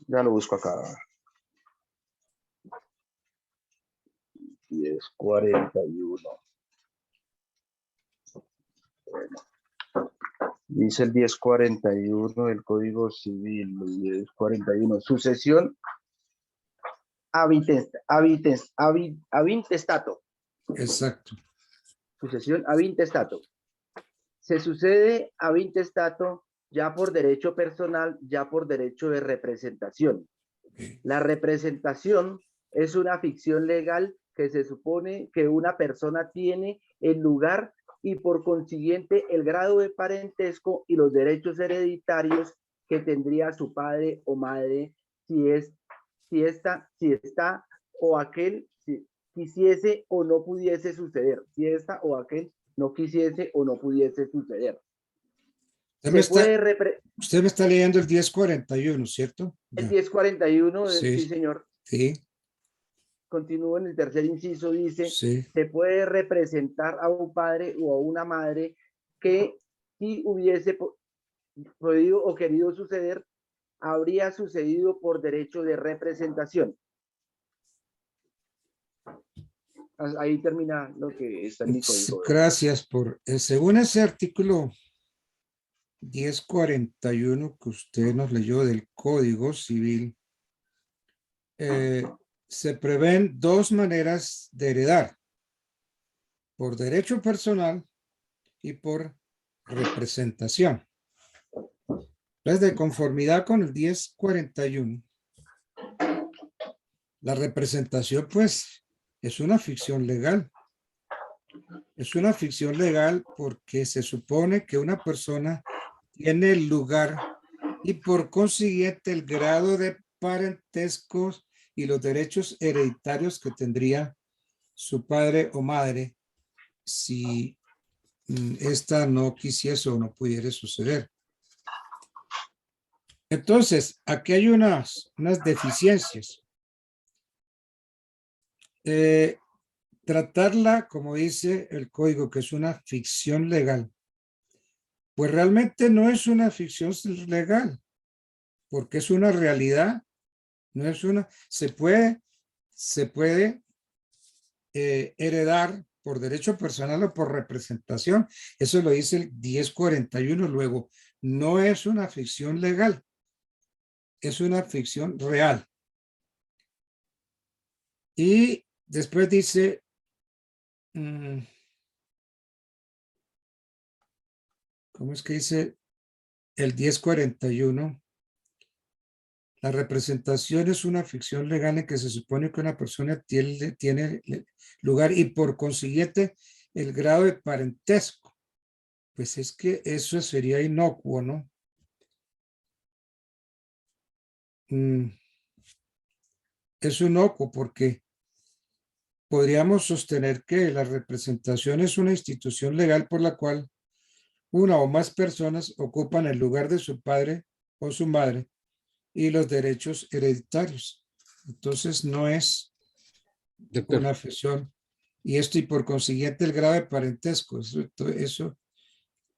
Ya lo busco acá. 1041. Bueno. Dice el 1041 del Código Civil, 1041. Sucesión avintestato. Exacto. Sucesión avintestato. Se sucede avintestato ya por derecho personal, ya por derecho de representación. La representación es una ficción legal que se supone que una persona tiene el lugar y por consiguiente el grado de parentesco y los derechos hereditarios que tendría su padre o madre si esta o aquel quisiese o no pudiese suceder, si esta o aquel no quisiese o no pudiese suceder. Usted me está leyendo el 1041, ¿cierto? El 1041, sí, sí, señor. Sí. Continúo en el tercer inciso, dice, sí. se puede representar a un padre o a una madre que si hubiese podido o querido suceder, habría sucedido por derecho de representación. Ahí termina lo que está en mi código. Gracias por, según ese artículo 1041 que usted nos leyó del Código Civil, se prevén dos maneras de heredar: por derecho personal y por representación. Entonces, de conformidad con el 1041, la representación, pues, es una ficción legal. Es una ficción legal porque se supone que una persona tiene el lugar y por consiguiente el grado de parentesco y los derechos hereditarios que tendría su padre o madre si esta no quisiese o no pudiera suceder. Entonces, aquí hay unas deficiencias. Tratarla, como dice el código, que es una ficción legal, pues realmente no es una ficción legal, porque es una realidad, no es una, se puede heredar por derecho personal o por representación. Eso lo dice el 1041. Luego, no es una ficción legal, es una ficción real. Y después dice, ¿cómo es que dice el 1041? La representación es una ficción legal en que se supone que una persona tiene lugar y por consiguiente el grado de parentesco. Pues es que eso sería inocuo, ¿no? Es inocuo porque podríamos sostener que la representación es una institución legal por la cual una o más personas ocupan el lugar de su padre o su madre y los derechos hereditarios. Entonces no es una ficción. Y esto y por consiguiente el grado de parentesco, eso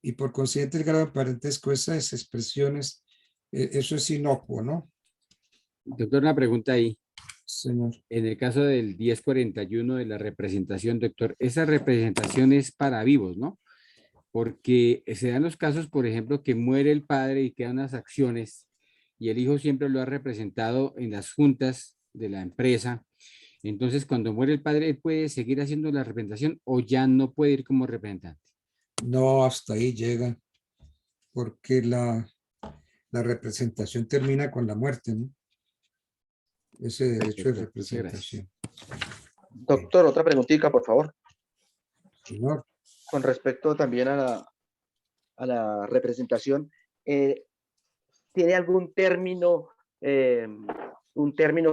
y por consiguiente el grado de parentesco, esas expresiones, eso es inocuo, ¿no? Doctor, una pregunta ahí. Señor. En el caso del 1041 de la representación, doctor, esa representación es para vivos, ¿no? Porque se dan los casos, por ejemplo, que muere el padre y quedan unas acciones y el hijo siempre lo ha representado en las juntas de la empresa. Entonces, cuando muere el padre, ¿él puede seguir haciendo la representación o ya no puede ir como representante? No, hasta ahí llega, porque la representación termina con la muerte, ¿no? Ese derecho de representación. Doctor, otra preguntita, por favor. Señor. Con respecto también a la representación, ¿tiene algún término,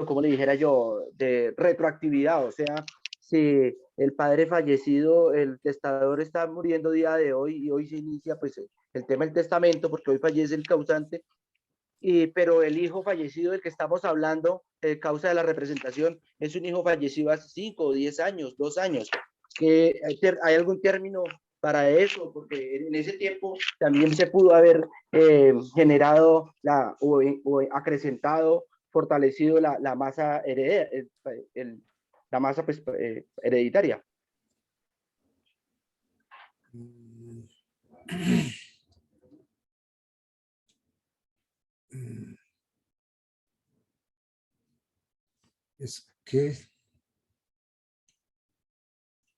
como le dijera yo, de retroactividad? O sea, si el padre fallecido, el testador está muriendo día de hoy y hoy se inicia pues el tema del testamento porque hoy fallece el causante, pero el hijo fallecido del que estamos hablando, causa de la representación, es un hijo fallecido hace 5 o 10 años, 2 años. ¿Que hay algún término para eso? Porque en ese tiempo también se pudo haber generado o acrecentado, fortalecido la masa hereditaria.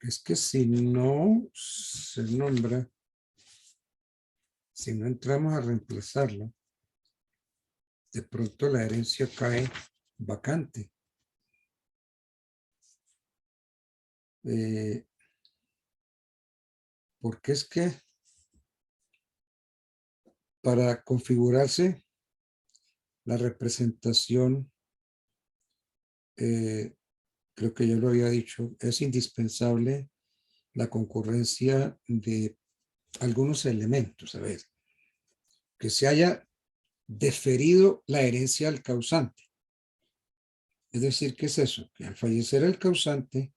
Es que si no se nombra, si no entramos a reemplazarlo, de pronto la herencia cae vacante. Porque es que para configurarse la representación, creo que yo lo había dicho, es indispensable la concurrencia de algunos elementos. A ver, que se haya deferido la herencia al causante. Es decir, ¿qué es eso? Que al fallecer el causante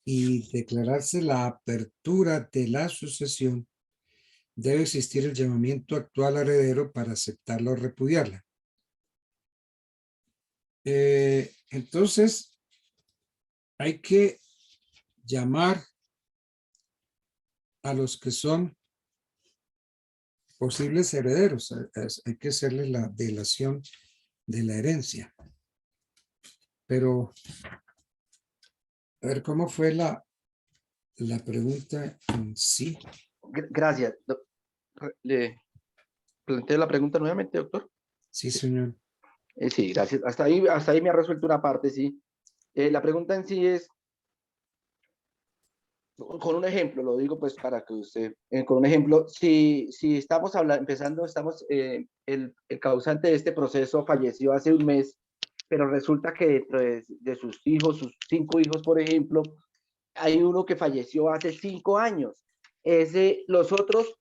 y declararse la apertura de la sucesión, debe existir el llamamiento actual al heredero para aceptarla o repudiarla. Entonces, hay que llamar a los que son posibles herederos. Hay que hacerles la delación de la herencia. Pero, a ver, ¿cómo fue la pregunta en sí? Gracias. ¿Le planteo la pregunta nuevamente, doctor? Sí, señor. Sí, gracias. Hasta ahí me ha resuelto una parte, sí. La pregunta en sí es, con un ejemplo, lo digo pues para que usted, con un ejemplo, si estamos empezando, el causante de este proceso falleció hace un mes, pero resulta que dentro de sus hijos, sus 5 hijos, por ejemplo, hay uno que falleció hace 5 años. Los otros,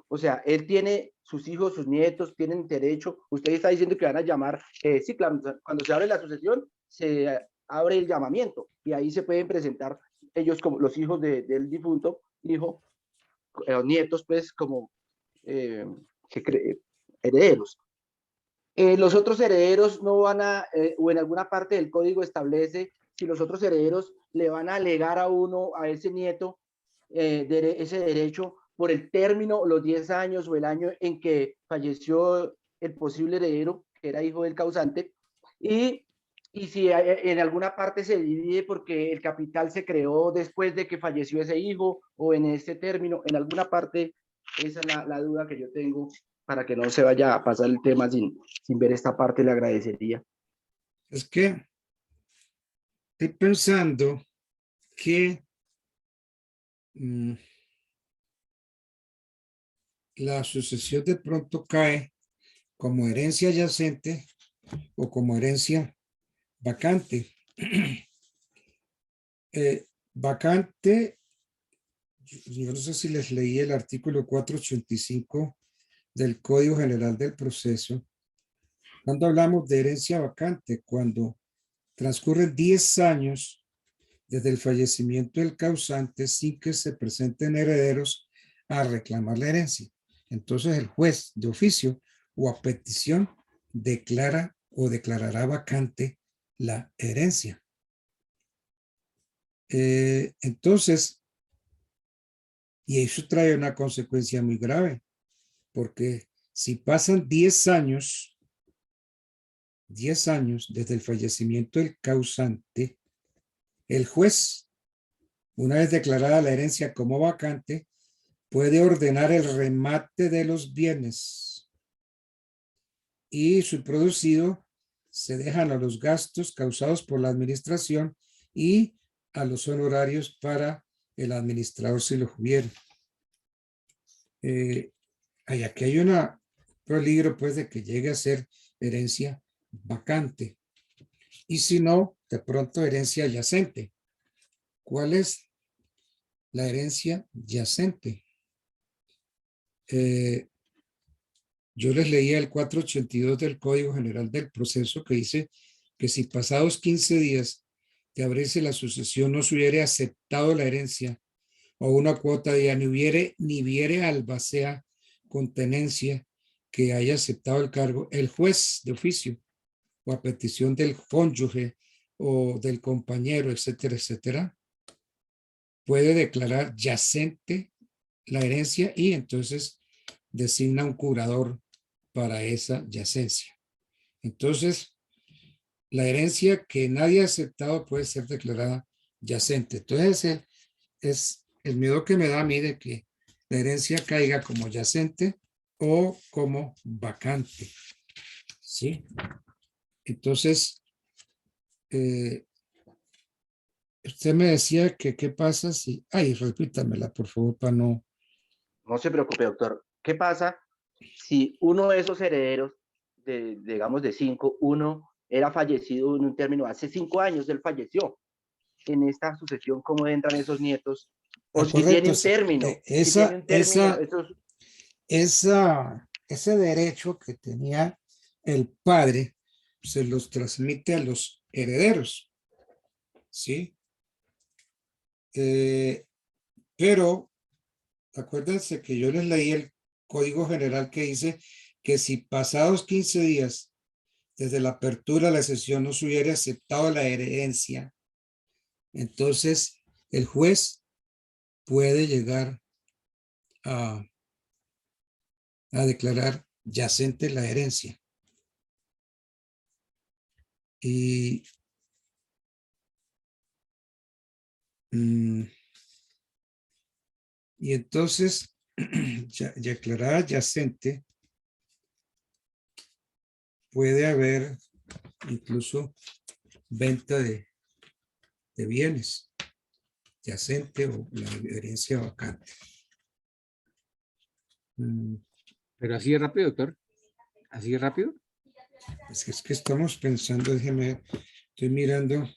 o sea, él tiene sus hijos, sus nietos, tienen derecho. Usted está diciendo que van a llamar, sí, claro, cuando se abre la sucesión, se abre el llamamiento y ahí se pueden presentar ellos como los hijos del difunto, nietos, pues, como herederos. Los otros herederos no van o en alguna parte del código establece si los otros herederos le van a alegar a ese nieto, ese derecho por el término, los 10 años o el año en que falleció el posible heredero, que era hijo del causante, y si en alguna parte se divide porque el capital se creó después de que falleció ese hijo o en este término, en alguna parte, esa es la duda que yo tengo para que no se vaya a pasar el tema sin ver esta parte, le agradecería. Es que estoy pensando que la sucesión de pronto cae como herencia adyacente o como herencia vacante. Vacante, yo no sé si les leí el artículo 485 del Código General del Proceso. Cuando hablamos de herencia vacante, cuando transcurren 10 años desde el fallecimiento del causante sin que se presenten herederos a reclamar la herencia. Entonces el juez de oficio o a petición declara o declarará vacante la herencia. Entonces, y eso trae una consecuencia muy grave, porque si pasan 10 años desde el fallecimiento del causante, el juez, una vez declarada la herencia como vacante, puede ordenar el remate de los bienes y su producido se dejan a los gastos causados por la administración y a los honorarios para el administrador si lo hubiera. Aquí hay un peligro pues de que llegue a ser herencia vacante y si no, de pronto herencia yacente. ¿Cuál es la herencia yacente? Yo les leía el 482 del Código General del Proceso que dice que si pasados 15 días de abrirse la sucesión no se hubiere aceptado la herencia o una cuota de ella ni viere albacea con tenencia que haya aceptado el cargo, el juez de oficio o a petición del cónyuge o del compañero, etcétera, etcétera, puede declarar yacente la herencia y entonces designa un curador para esa yacencia. Entonces, la herencia que nadie ha aceptado puede ser declarada yacente. Entonces, es el miedo que me da a mí de que la herencia caiga como yacente o como vacante. ¿Sí? Entonces, usted me decía que qué pasa si... Ay, repítamela, por favor, para no... No se preocupe, doctor. ¿Qué pasa si uno de esos herederos, digamos de 5, uno era fallecido en un término hace 5 años, él falleció? En esta sucesión, ¿cómo entran esos nietos? O si tiene un término. Ese derecho que tenía el padre se los transmite a los herederos. ¿Sí? Pero acuérdense que yo les leí el Código General que dice que si pasados 15 días desde la apertura de la sesión no se hubiera aceptado la herencia, entonces el juez puede llegar a declarar yacente la herencia. Y entonces, ya declarada yacente, puede haber incluso venta de bienes yacente o la herencia vacante. Pero así de rápido, doctor. Así de rápido. Es que estamos pensando, déjeme, estoy mirando.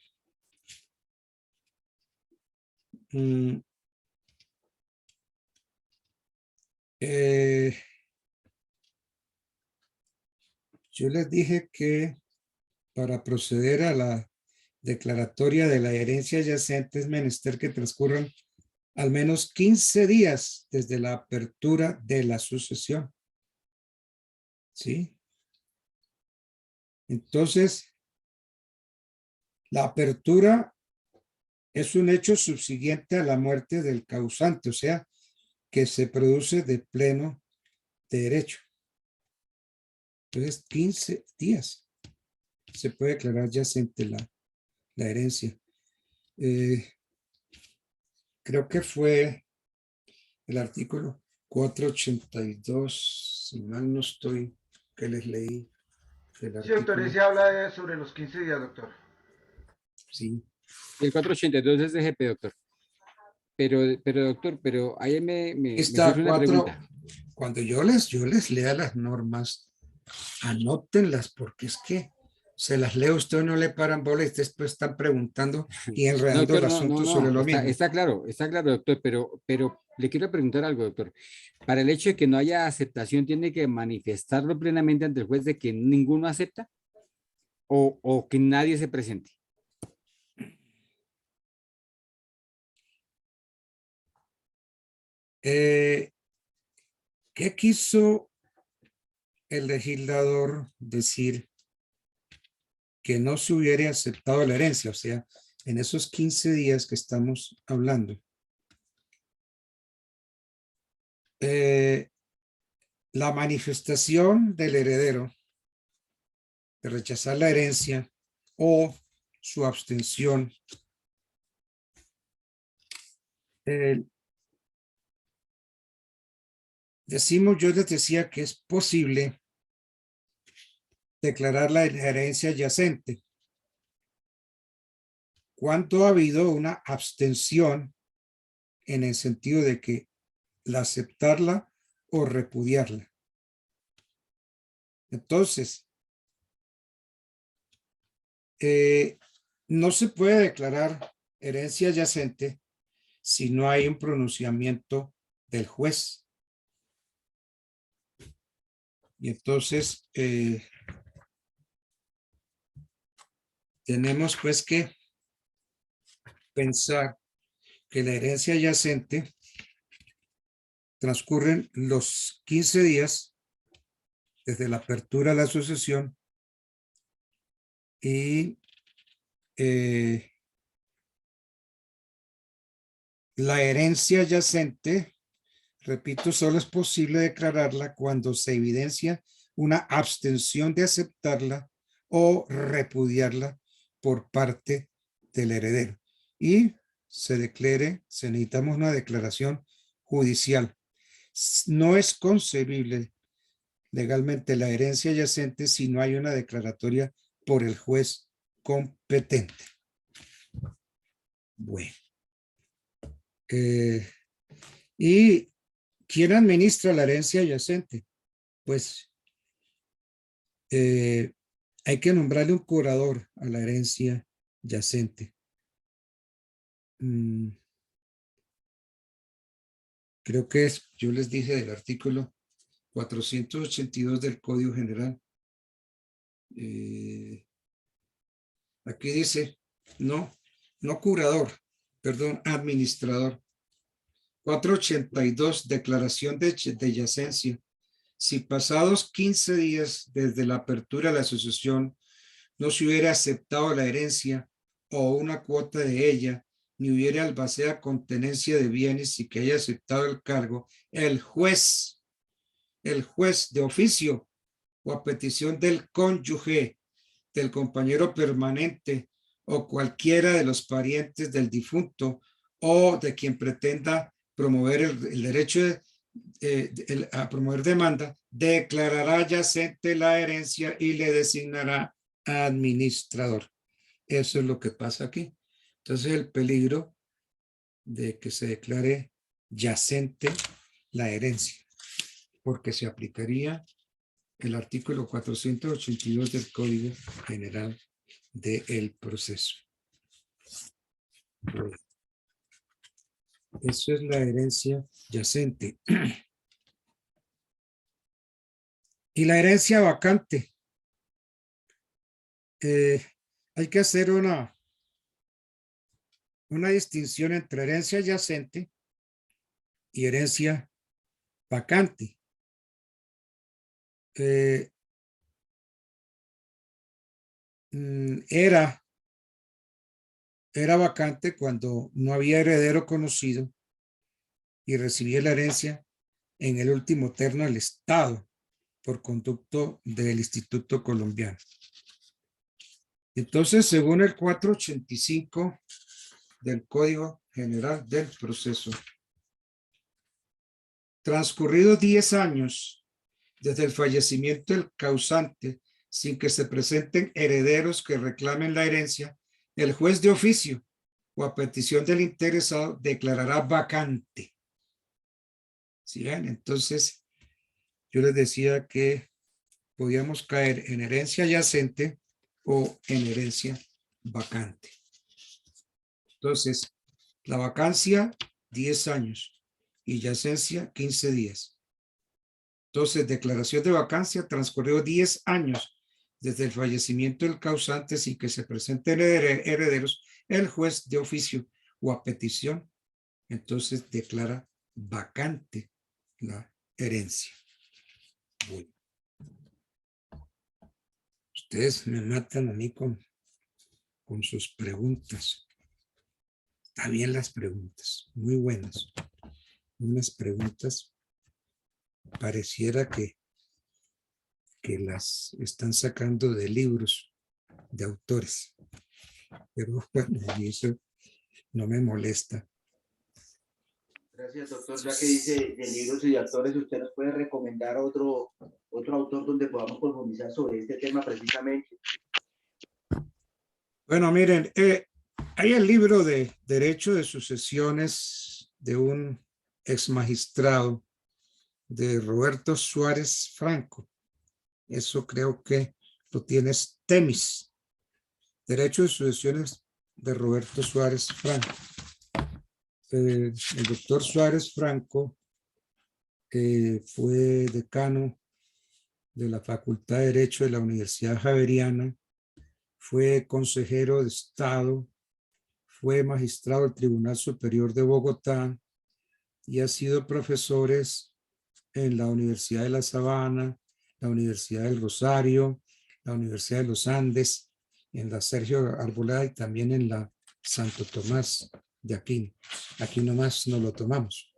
Yo les dije que para proceder a la declaratoria de la herencia yacente es menester que transcurran al menos 15 días desde la apertura de la sucesión. ¿Sí? Entonces, la apertura es un hecho subsiguiente a la muerte del causante, o sea, que se produce de pleno derecho. Entonces, 15 días se puede declarar yacente la herencia. Creo que fue el artículo 482, si mal no estoy, que les leí. Sí, doctor, y se habla sobre los 15 días, doctor. Sí. El 482 es de GP, doctor. Pero doctor, pero ahí me Está surge una 4. pregunta. Cuando yo les lea las normas, anótenlas, porque es que se las leo, usted no le paran bola y después están preguntando y No, enredando doctor, el asunto sobre lo mismo. está claro, doctor, pero le quiero preguntar algo, doctor. Para el hecho de que no haya aceptación, ¿tiene que manifestarlo plenamente ante el juez de que ninguno acepta o que nadie se presente? ¿Qué quiso el legislador decir? Que no se hubiera aceptado la herencia, o sea, en esos 15 días que estamos hablando. La manifestación del heredero de rechazar la herencia o su abstención. Yo les decía que es posible declarar la herencia yacente cuando ha habido una abstención en el sentido de que la aceptarla o repudiarla. Entonces, no se puede declarar herencia yacente si no hay un pronunciamiento del juez. Y entonces tenemos pues que pensar que la herencia yacente transcurren los 15 días desde la apertura de la sucesión y la herencia yacente, repito, solo es posible declararla cuando se evidencia una abstención de aceptarla o repudiarla por parte del heredero. Y necesitamos una declaración judicial. No es concebible legalmente la herencia yacente si no hay una declaratoria por el juez competente. Bueno. ¿Y quién administra la herencia yacente? Pues hay que nombrarle un curador a la herencia yacente. Creo que yo les dije del artículo 482 del Código General. Aquí dice, no curador, perdón, administrador. 482, declaración de yacencia. Si pasados 15 días desde la apertura de la asociación no se hubiera aceptado la herencia o una cuota de ella, ni hubiera albacea con tenencia de bienes y que haya aceptado el cargo, el juez de oficio o a petición del cónyuge, del compañero permanente o cualquiera de los parientes del difunto o de quien pretenda promover el derecho a promover demanda, declarará yacente la herencia y le designará administrador. Eso es lo que pasa aquí. Entonces el peligro de que se declare yacente la herencia, porque se aplicaría el artículo 482 del Código General del Proceso. Bueno, eso es la herencia yacente. Y la herencia vacante. Hay que hacer una distinción entre herencia yacente y herencia vacante. Era vacante cuando no había heredero conocido y recibía la herencia en el último terno del Estado por conducto del Instituto Colombiano. Entonces, según el 485 del Código General del Proceso, transcurridos 10 años desde el fallecimiento del causante, sin que se presenten herederos que reclamen la herencia, el juez de oficio o a petición del interesado declarará vacante. ¿Sí ven? Entonces, yo les decía que podíamos caer en herencia yacente o en herencia vacante. Entonces, la vacancia, 10 años y yacencia, 15 días. Entonces, declaración de vacancia, transcurrió 10 años desde el fallecimiento del causante sin que se presenten herederos, el juez de oficio o a petición, entonces declara vacante la herencia. Bueno. Ustedes me matan a mí con sus preguntas. Está bien las preguntas, muy buenas. Unas preguntas pareciera que las están sacando de libros de autores. Pero bueno, y eso no me molesta. Gracias, doctor. Ya que dice de libros y de autores, ¿usted nos puede recomendar otro autor donde podamos profundizar sobre este tema precisamente? Bueno, miren, hay el libro de Derecho de Sucesiones de un ex magistrado de Roberto Suárez Franco. Eso creo que lo tienes Temis. Derecho de Sucesiones de Roberto Suárez Franco. El doctor Suárez Franco fue decano de la Facultad de Derecho de la Universidad Javeriana, fue consejero de Estado, fue magistrado del Tribunal Superior de Bogotá y ha sido profesores en la Universidad de La Sabana, la Universidad del Rosario, la Universidad de los Andes, en la Sergio Arboleda y también en la Santo Tomás de Aquino. Aquí nomás nos lo tomamos.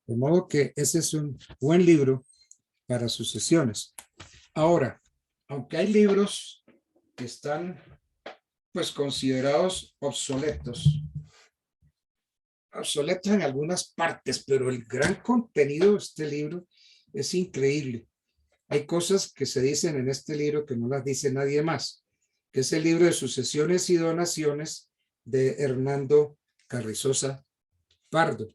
De modo que ese es un buen libro para sucesiones. Ahora, aunque hay libros que están pues considerados obsoletos en algunas partes, pero el gran contenido de este libro es increíble. Hay cosas que se dicen en este libro que no las dice nadie más, que es el libro de sucesiones y donaciones de Hernando Carrizosa Pardo.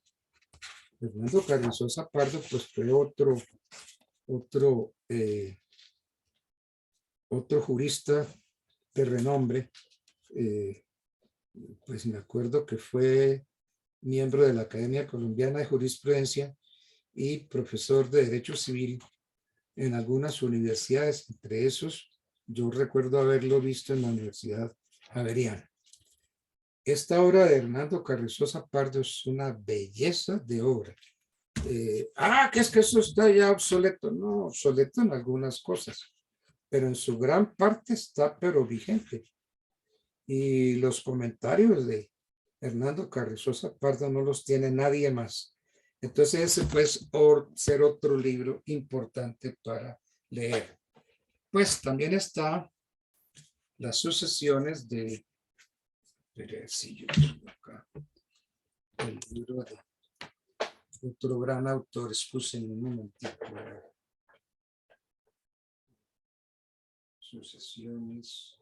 Hernando Carrizosa Pardo pues fue otro jurista de renombre, pues me acuerdo que fue miembro de la Academia Colombiana de Jurisprudencia y profesor de Derecho Civil en algunas universidades. Entre esos, yo recuerdo haberlo visto en la Universidad Javeriana. Esta obra de Hernando Carrizosa Pardo es una belleza de obra. Que es que eso está ya obsoleto. No, obsoleto en algunas cosas, pero en su gran parte está pero vigente. Y los comentarios de Hernando Carrizosa Pardo no los tiene nadie más. Entonces ese puede ser otro libro importante para leer. Pues también está las sucesiones de, si yo tengo acá el libro de otro gran autor, excusen un momentito. Sucesiones.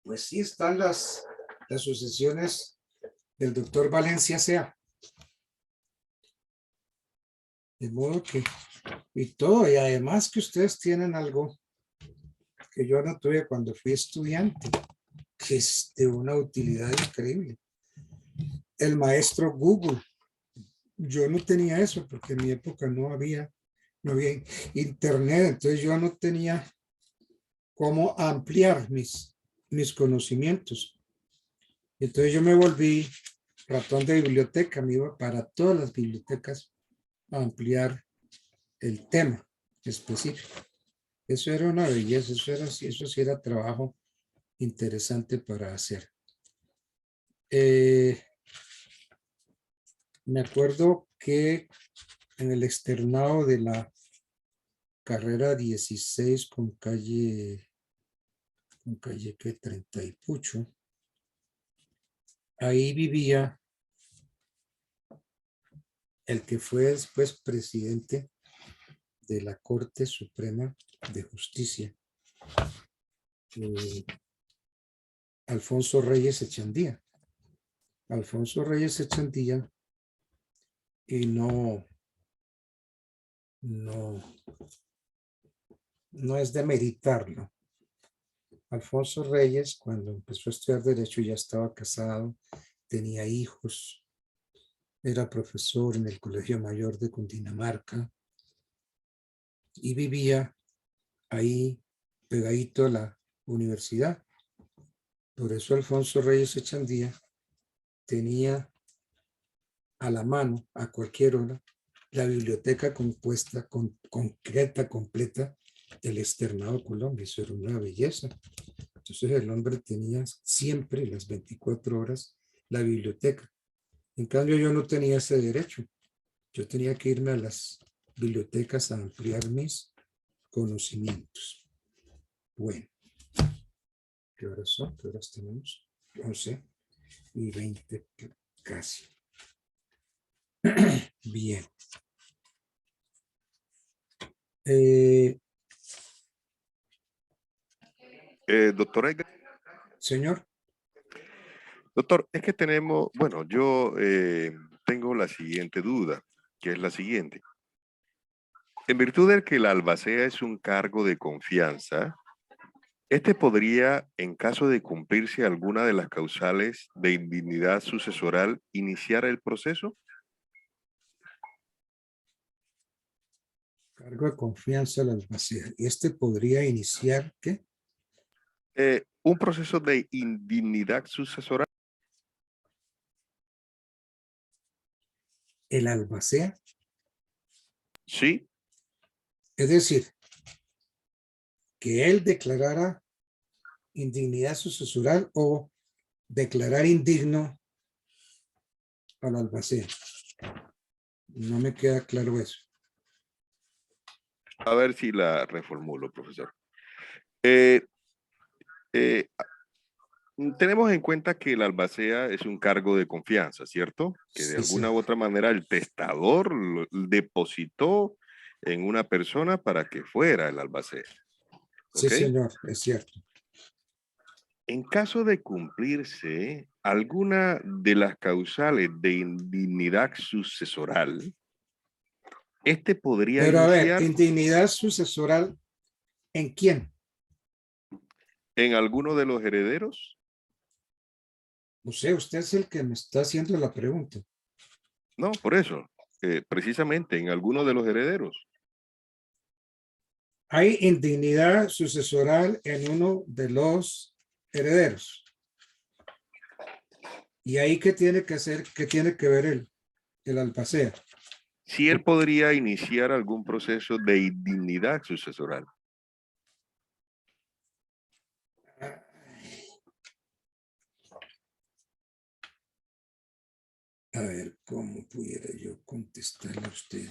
Pues sí están las sucesiones del doctor Valencia Sea. De modo que, y todo, y además que ustedes tienen algo que yo no tuve cuando fui estudiante, que es de una utilidad increíble. El maestro Google. Yo no tenía eso porque en mi época no había internet, entonces yo no tenía cómo ampliar mis conocimientos. Entonces yo me volví ratón de biblioteca, me iba para todas las bibliotecas a ampliar el tema específico. Eso era una belleza, eso sí era trabajo interesante para hacer. Me acuerdo que en el externado de la carrera 16 con calle que 30 y pucho, ahí vivía el que fue después presidente de la Corte Suprema de Justicia, Alfonso Reyes Echandía. Alfonso Reyes Echandía, y no es de meritarlo. Alfonso Reyes, cuando empezó a estudiar Derecho, ya estaba casado, tenía hijos, era profesor en el Colegio Mayor de Cundinamarca y vivía ahí pegadito a la universidad. Por eso Alfonso Reyes Echandía tenía a la mano, a cualquier hora, la biblioteca compuesta, completa del Externado Colombia. Eso era una belleza. Entonces el hombre tenía siempre, las 24 horas, la biblioteca. En cambio yo no tenía ese derecho. Yo tenía que irme a las bibliotecas a ampliar mis conocimientos. Bueno, ¿qué horas son? ¿Qué horas tenemos? 11:20 casi. Bien. Doctor Edgar. Señor. Doctor, es que tenemos, bueno, yo tengo la siguiente duda, que es la siguiente. En virtud de que el albacea es un cargo de confianza, este podría, en caso de cumplirse alguna de las causales de indignidad sucesoral, iniciar el proceso. Cargo de confianza al albacea. ¿Y este podría iniciar qué? Un proceso de indignidad sucesoral. ¿El albacea? Sí. Es decir, que él declarara indignidad sucesoral o declarar indigno al albacea. No me queda claro eso. A ver si la reformulo, profesor. Tenemos en cuenta que el albacea es un cargo de confianza, ¿cierto? Que de alguna u otra manera el testador lo depositó en una persona para que fuera el albacea. Sí, señor, es cierto. En caso de cumplirse alguna de las causales de indignidad sucesoral, este podría Pero a ver, iniciar indignidad sucesoral, ¿en quién? en alguno de los herederos. No sé, usted es el que me está haciendo la pregunta. No, por eso, precisamente en alguno de los herederos. Hay indignidad sucesoral en uno de los herederos. ¿Y ahí qué tiene que hacer? ¿Qué tiene que ver el albacea? Si él podría iniciar algún proceso de indignidad sucesoral. A ver, ¿cómo pudiera yo contestarle a usted?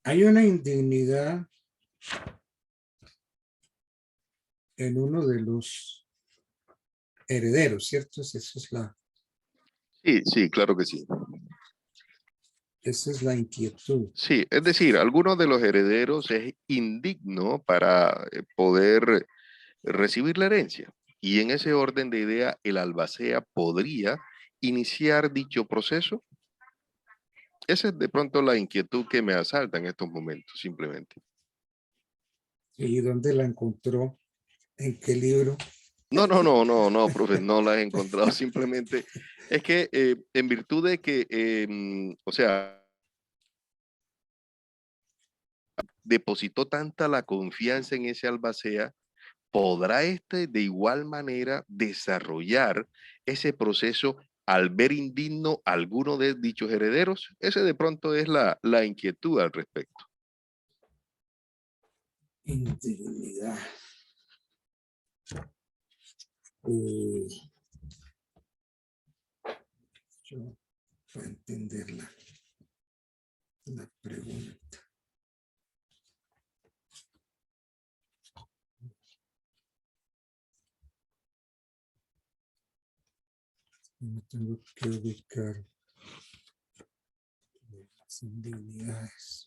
Hay una indignidad en uno de los herederos, ¿cierto? Esa es Sí, claro que sí. esa es la inquietud. Sí, es decir, alguno de los herederos es indigno para poder recibir la herencia. Y en ese orden de idea, el albacea podría iniciar dicho proceso. Esa es de pronto la inquietud que me asalta en estos momentos, simplemente. ¿Y dónde la encontró? ¿En qué libro? No, profe, no la he encontrado. Simplemente es que en virtud de que, o sea, depositó tanta la confianza en ese albacea, ¿podrá este de igual manera desarrollar ese proceso al ver indigno a alguno de dichos herederos? Ese de pronto es la inquietud al respecto. Indignidad. Yo para entender la pregunta. Me tengo que ubicar las indignidades.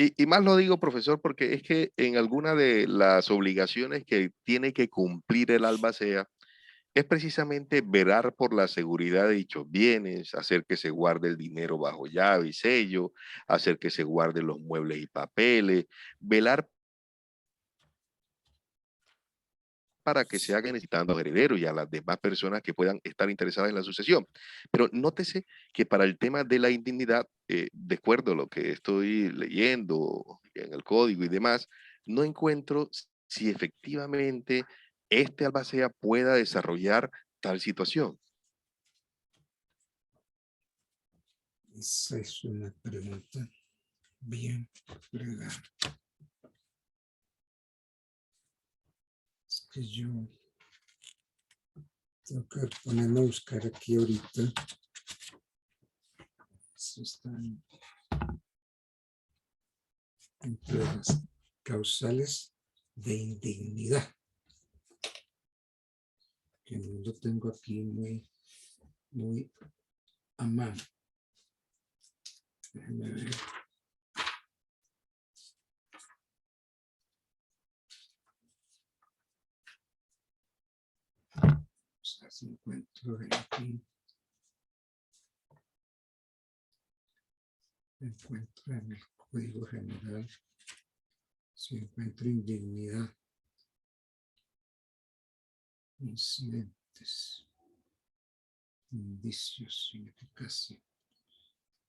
Y más lo digo, profesor, porque es que en alguna de las obligaciones que tiene que cumplir el albacea es precisamente velar por la seguridad de dichos bienes, hacer que se guarde el dinero bajo llave y sello, hacer que se guarden los muebles y papeles, velar para que se haga necesitando a los herederos y a las demás personas que puedan estar interesadas en la sucesión. Pero nótese que para el tema de la indignidad, de acuerdo a lo que estoy leyendo en el código y demás, no encuentro si efectivamente este albacea pueda desarrollar tal situación. Esa es una pregunta bien fregada. Es que yo tengo que ponerme a buscar aquí ahorita. Eso está entre las causales de indignidad. Que no lo tengo aquí muy a mano. Déjame ver. Vamos a ver si encuentro aquí. Encuentro en el Código General. Si encuentro indignidad. Incidentes. Indicios, significación.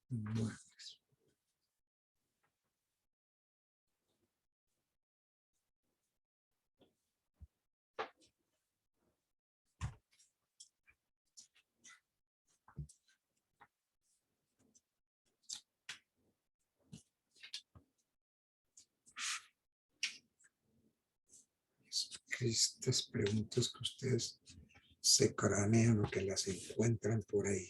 Muertes. Estas preguntas que ustedes se cranean o que las encuentran por ahí.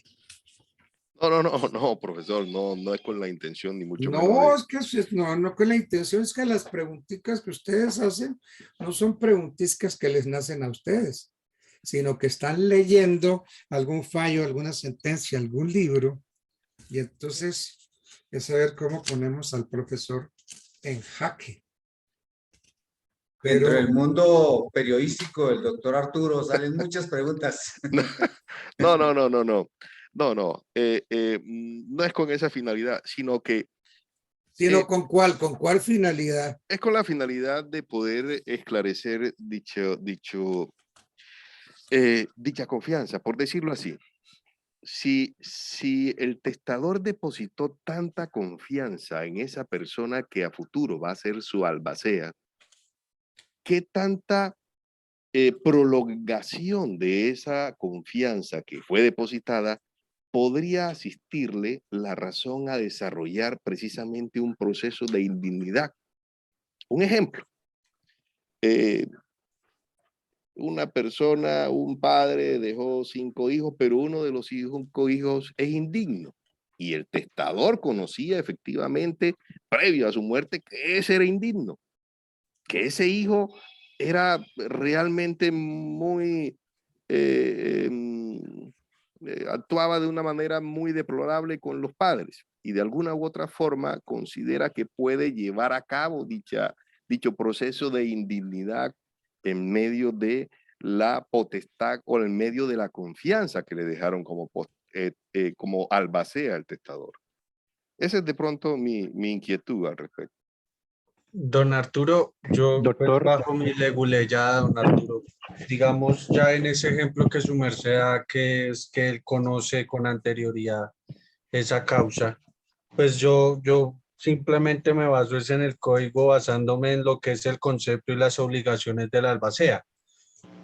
No, profesor, no es con la intención ni mucho menos. No, es que no con la intención, es que las preguntitas que ustedes hacen no son preguntitas que les nacen a ustedes, sino que están leyendo algún fallo, alguna sentencia, algún libro Y entonces es saber cómo ponemos al profesor en jaque. Pero Dentro del mundo periodístico del doctor Arturo salen muchas preguntas. No, no, no, no, no. No, no. No es con esa finalidad, sino que ¿sino con cuál finalidad? es con la finalidad de poder esclarecer dicha confianza, por decirlo así. Si el testador depositó tanta confianza en esa persona que a futuro va a ser su albacea, ¿qué tanta prolongación de esa confianza que fue depositada podría asistirle la razón a desarrollar precisamente un proceso de indignidad? Un ejemplo, una persona, un padre dejó 5 hijos, pero uno de los 5 hijos es indigno. Y el testador conocía efectivamente, previo a su muerte, que ese era indigno, que ese hijo era realmente muy, actuaba de una manera muy deplorable con los padres y de alguna u otra forma considera que puede llevar a cabo dicho proceso de indignidad en medio de la potestad o en medio de la confianza que le dejaron como albacea al testador. Esa es de pronto mi inquietud al respecto. Don Arturo, yo pues, Doctor. bajo mi leguleyada, don Arturo, digamos ya en ese ejemplo que su merced da, que es que él conoce con anterioridad esa causa, pues yo simplemente me baso es en el código basándome en lo que es el concepto y las obligaciones de la albacea.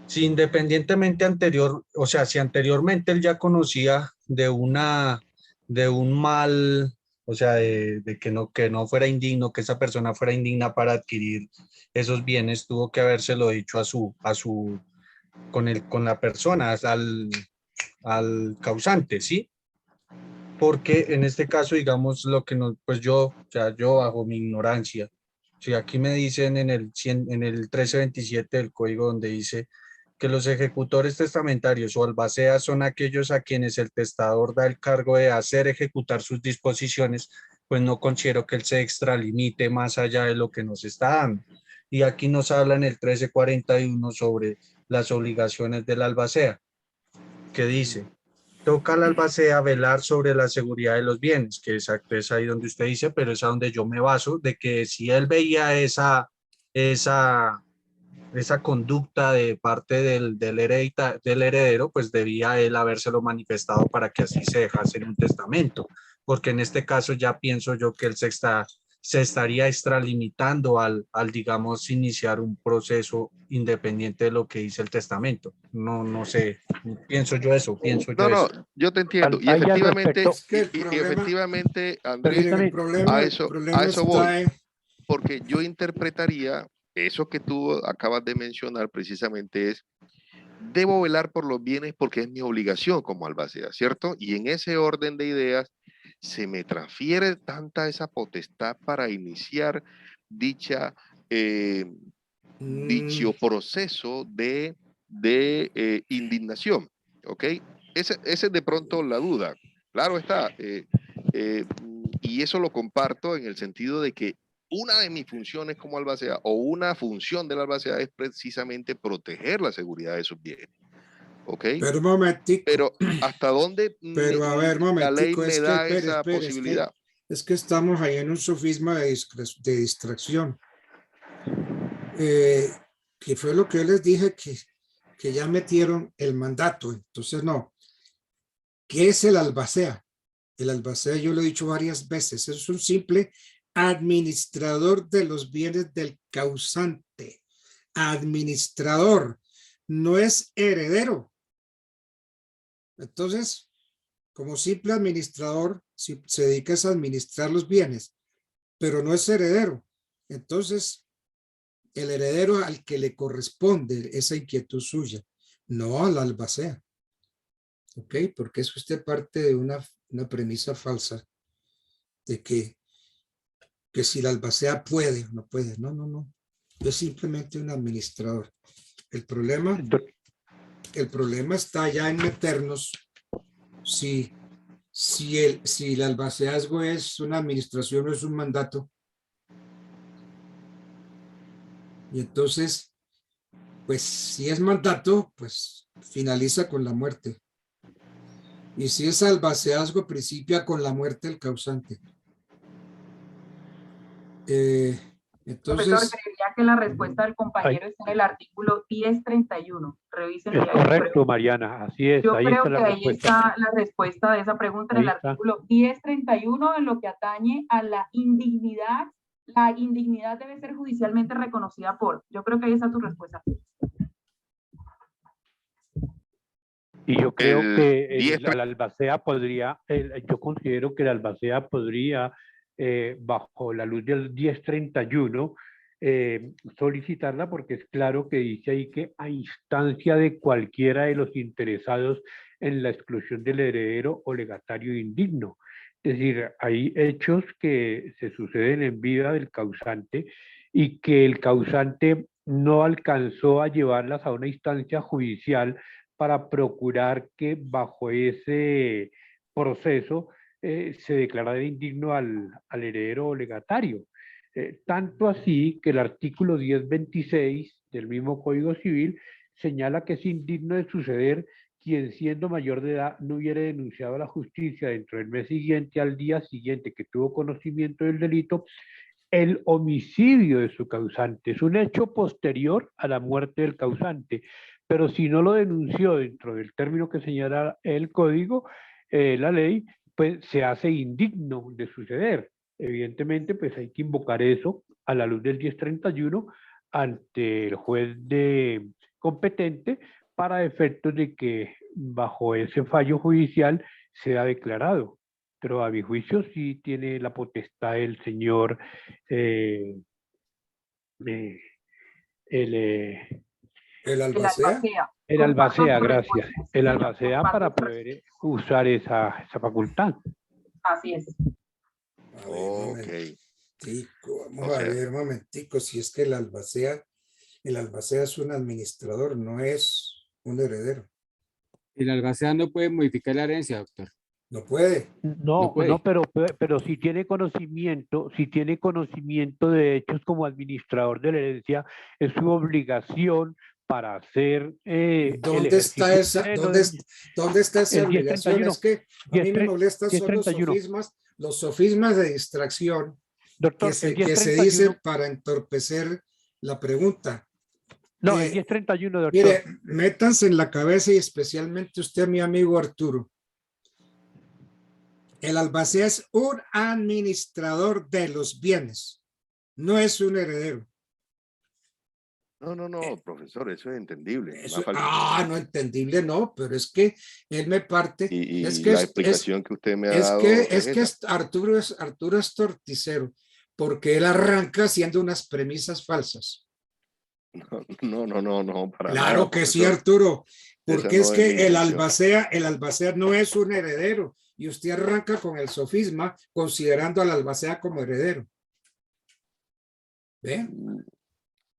Si independientemente anterior, o sea, si anteriormente él ya conocía de un mal, o sea, de que no fuera indigno, que esa persona fuera indigna para adquirir esos bienes, tuvo que habérselo dicho con la persona, al causante, ¿sí? Porque en este caso, digamos, lo que nos, pues yo bajo mi ignorancia, si aquí me dicen en el 1327 del código donde dice que los ejecutores testamentarios o albaceas son aquellos a quienes el testador da el cargo de hacer ejecutar sus disposiciones, pues no considero que él se extralimite más allá de lo que nos está dando. Y aquí nos habla en el 1341 sobre las obligaciones del albacea, que dice: toca al albacea velar sobre la seguridad de los bienes, que exacto es ahí donde usted dice, pero es a donde yo me baso, de que si él veía esa conducta de parte del heredero, pues debía él habérselo manifestado para que así se dejase en un testamento, porque en este caso ya pienso yo que él se estaría extralimitando al, digamos, iniciar un proceso independiente de lo que dice el testamento. No sé, pienso yo eso. No, yo te entiendo. Y Ahí al efectivamente, respecto- efectivamente, Andrés, Miren, el problema a eso voy. está en- Porque yo interpretaría eso que tú acabas de mencionar precisamente es, debo velar por los bienes porque es mi obligación como albacea, ¿cierto? Y en ese orden de ideas se me transfiere tanta esa potestad para iniciar dicho proceso de indignación, ¿ok? Esa es de pronto la duda. Claro está. Y eso lo comparto en el sentido de que una de mis funciones como albacea o una función del albacea es precisamente proteger la seguridad de sus bienes. ¿Ok? Pero un momentico. Pero ¿hasta dónde Pero a ver, la ley momentico, me da esa posibilidad? Es que estamos ahí en un sofisma de distracción. Que fue lo que yo les dije que ya metieron el mandato. Entonces, no. ¿Qué es el albacea? El albacea, yo lo he dicho varias veces, es un simple administrador de los bienes del causante. Administrador, no es heredero. Entonces, como simple administrador, si se dedica a administrar los bienes, pero no es heredero. Entonces, el heredero al que le corresponde esa inquietud suya, no al albacea. ¿Ok? Porque es usted parte de una premisa falsa de que si la albacea puede o no puede. No, no, no. Yo es simplemente un administrador. El problema está ya en meternos si si el albaceazgo es una administración o es un mandato. Y entonces, pues si es mandato, pues finaliza con la muerte. Y si es albaceazgo, principia con la muerte del causante. Profesor, Entonces, creería que la respuesta del compañero está en el artículo 1031. Revisen. Es correcto, Mariana, así es. Yo Ahí creo está la que ahí respuesta. está la respuesta de esa pregunta en Ahí el está. artículo 1031 en lo que atañe a la indignidad. La indignidad debe ser judicialmente reconocida por. Yo creo que ahí está tu respuesta. Y yo creo El que 10 la albacea podría, yo considero que la albacea podría, bajo la luz del 1031, solicitarla, porque es claro que dice ahí que a instancia de cualquiera de los interesados en la exclusión del heredero o legatario indigno. Es decir, hay hechos que se suceden en vida del causante y que el causante no alcanzó a llevarlas a una instancia judicial para procurar que bajo ese proceso se declarara indigno al heredero o legatario. Tanto así que el artículo 1026 del mismo Código Civil señala que es indigno de suceder quien siendo mayor de edad no hubiere denunciado a la justicia dentro del mes siguiente al día siguiente que tuvo conocimiento del delito el homicidio de su causante. Es un hecho posterior a la muerte del causante, pero si no lo denunció dentro del término que señala el código, la ley, pues se hace indigno de suceder. Evidentemente, pues hay que invocar eso a la luz del 1031 ante el juez competente para efectos de que bajo ese fallo judicial sea declarado. Pero a mi juicio sí tiene la potestad el señor ¿el albacea? El albacea, gracias. El albacea para poder usar esa facultad. Así es. Vamos a ver un momentico, si es que el albacea es un administrador, no es un heredero. El albacea no puede modificar la herencia, doctor. No puede. No, pero si tiene conocimiento de hechos como administrador de la herencia, es su obligación para hacer ¿Dónde está esa obligación? Es que a mí me molestan son los sofismas de distracción, doctor, que se dicen para entorpecer la pregunta. No, el 1031, doctor. Mire, métanse en la cabeza y especialmente usted, mi amigo Arturo. El albacea es un administrador de los bienes, no es un heredero. No, profesor, eso es entendible. No, entendible no, pero es que él me parte. Es que la explicación que usted me ha dado. Es que Arturo es torticero, porque él arranca haciendo unas premisas falsas. No, para nada. Claro que sí, Arturo, porque es que el albacea no es un heredero y usted arranca con el sofisma considerando al albacea como heredero. ¿Ve?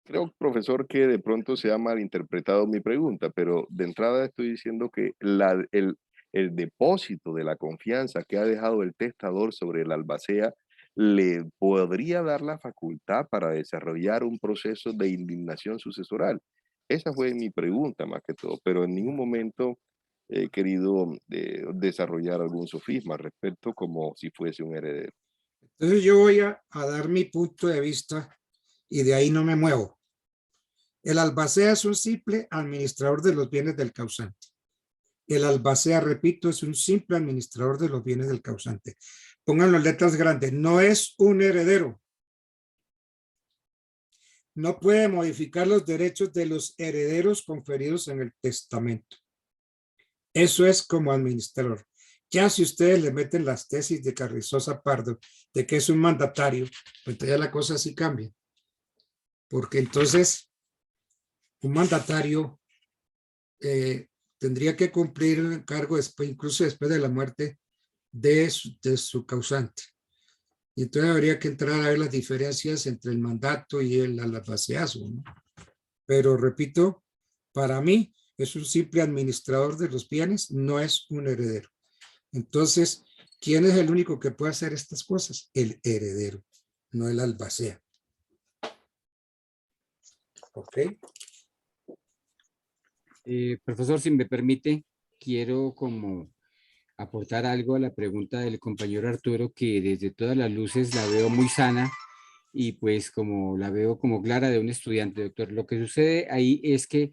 Creo, profesor, que de pronto se ha malinterpretado mi pregunta, pero de entrada estoy diciendo que el depósito de la confianza que ha dejado el testador sobre el albacea le podría dar la facultad para desarrollar un proceso de indignación sucesoral. Esa fue mi pregunta más que todo, pero en ningún momento he querido desarrollar algún sofisma al respecto como si fuese un heredero. Entonces yo voy a dar mi punto de vista y de ahí no me muevo. El albacea es un simple administrador de los bienes del causante. El albacea, repito, es un simple administrador de los bienes del causante. Pónganlo en letras grandes. No es un heredero. No puede modificar los derechos de los herederos conferidos en el testamento. Eso es como administrador. Ya si ustedes le meten las tesis de Carrizosa Pardo de que es un mandatario, pues entonces la cosa sí cambia. Porque entonces un mandatario tendría que cumplir un cargo después, incluso después de la muerte de su causante. Y entonces habría que entrar a ver las diferencias entre el mandato y el albaceazgo, ¿no? Pero repito, para mí es un simple administrador de los bienes, no es un heredero. Entonces, ¿Quién es el único que puede hacer estas cosas? El heredero, no el albacea. ¿Ok? Profesor, si me permite, quiero como aportar algo a la pregunta del compañero Arturo, que desde todas las luces la veo muy sana y pues como la veo como clara de un estudiante, doctor. Lo que sucede ahí es que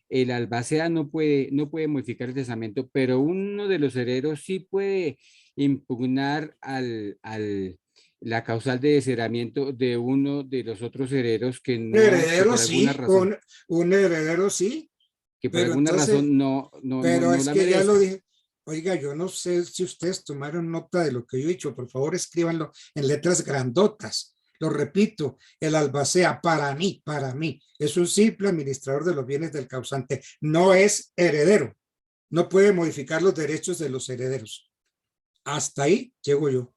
el albacea no puede modificar el testamento, pero uno de los herederos sí puede impugnar la causal de desheredamiento de uno de los otros herederos que Un no, que heredero por alguna sí, razón, un heredero sí, que por pero alguna entonces, razón no es la que ya lo merezca. dije. Oiga, yo no sé si ustedes tomaron nota de lo que yo he dicho, por favor escríbanlo en letras grandotas. Lo repito, el albacea para mí, es un simple administrador de los bienes del causante, no es heredero, no puede modificar los derechos de los herederos. Hasta ahí llego yo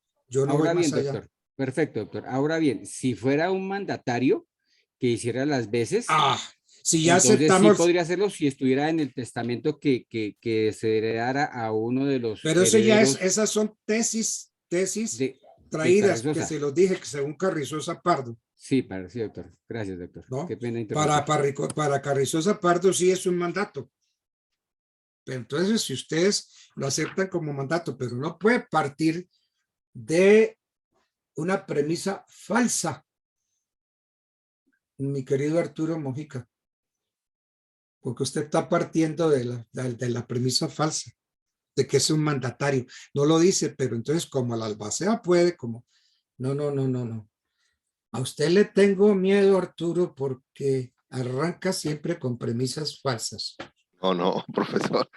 no voy Ahora bien, más allá. doctor, perfecto, doctor. Ahora bien, si fuera un mandatario que hiciera las veces, Si ya entonces sí aceptamos, podría hacerlo si estuviera en el testamento que se heredara a uno de los pero eso ya es, herederos esas son tesis de traídas que Carrizosa. se los dije que según Carrizosa Pardo, Sí, sí, doctor. Gracias, doctor. ¿no? Qué pena interrumpir. Para Carrizosa Pardo sí es un mandato. Pero entonces, si ustedes lo aceptan como mandato, pero no puede partir de una premisa falsa, mi querido Arturo Mojica, porque usted está partiendo de la premisa falsa, de que es un mandatario. No lo dice, pero entonces como el albacea puede, como... No. A usted le tengo miedo, Arturo, porque arranca siempre con premisas falsas. No, profesor.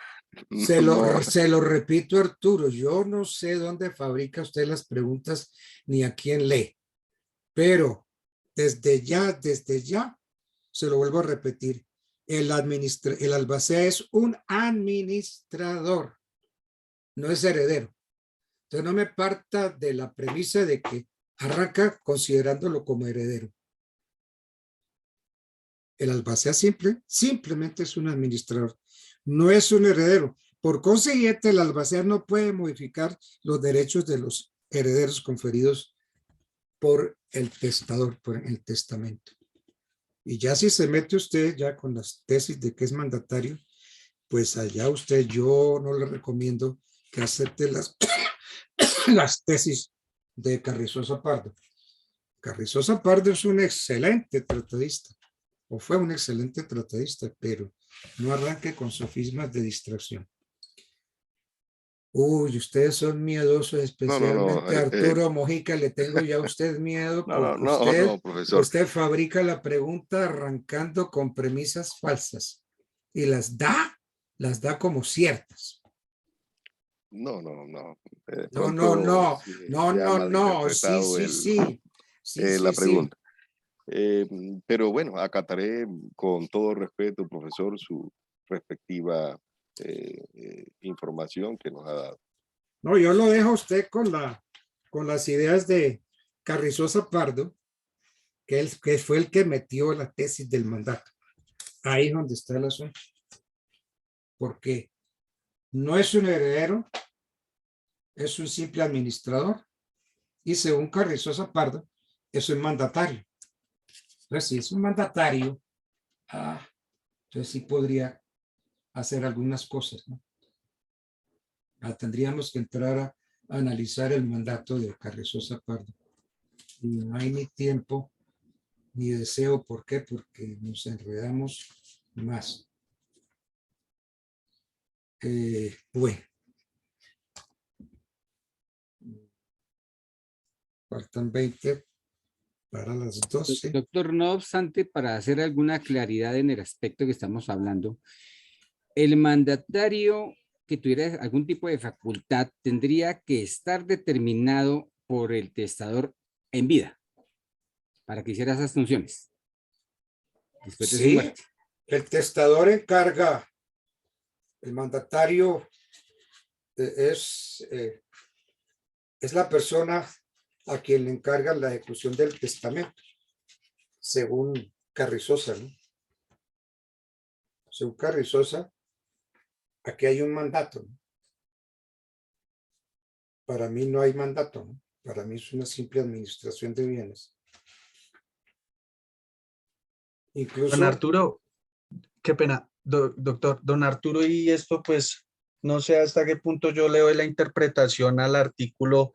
Se lo repito, Arturo, yo no sé dónde fabrica usted las preguntas ni a quién lee, pero desde ya, se lo vuelvo a repetir, el albacea es un administrador, no es heredero. Entonces no me parta de la premisa de que arranca considerándolo como heredero. El albacea simplemente es un administrador, no es un heredero. Por consiguiente, el albacea no puede modificar los derechos de los herederos conferidos por el testador, por el testamento. Y ya si se mete usted ya con las tesis de que es mandatario, pues allá usted, yo no le recomiendo que acepte las tesis de Carrizosa Pardo. Carrizosa Pardo es un excelente tratadista, o fue un excelente tratadista, pero no arranque con sofismas de distracción. Uy, ustedes son miedosos, especialmente Arturo Mojica, le tengo ya a usted miedo porque profesor. usted fabrica la pregunta arrancando con premisas falsas y las da como ciertas. No. Sí, La pregunta. Pero bueno, acataré con todo respeto, profesor, su respectiva información que nos ha dado. No, yo lo dejo a usted con las ideas de Carrizosa Pardo, que fue el que metió la tesis del mandato. Ahí es donde está el asunto. Porque no es un heredero, es un simple administrador y según Carrizosa Pardo es un mandatario. Entonces, si es un mandatario, entonces sí podría hacer algunas cosas, ¿no? Tendríamos que entrar a analizar el mandato de Carrizosa Pardo. Y no hay ni tiempo ni deseo. ¿Por qué? Porque nos enredamos más. Bueno. Faltan 20 para las 12. Doctor, no obstante, para hacer alguna claridad en el aspecto que estamos hablando, el mandatario que tuviera algún tipo de facultad tendría que estar determinado por el testador en vida para que hiciera esas funciones después de su muerte. El testador encarga, el mandatario es la persona a quien le encarga la ejecución del testamento, según Carrizosa, ¿no? Según Carrizosa, aquí hay un mandato, ¿no? para mí no hay mandato, ¿no? Para mí es una simple administración de bienes. Incluso... Don Arturo, qué pena, doctor, don Arturo, y esto pues no sé hasta qué punto yo le doy la interpretación al artículo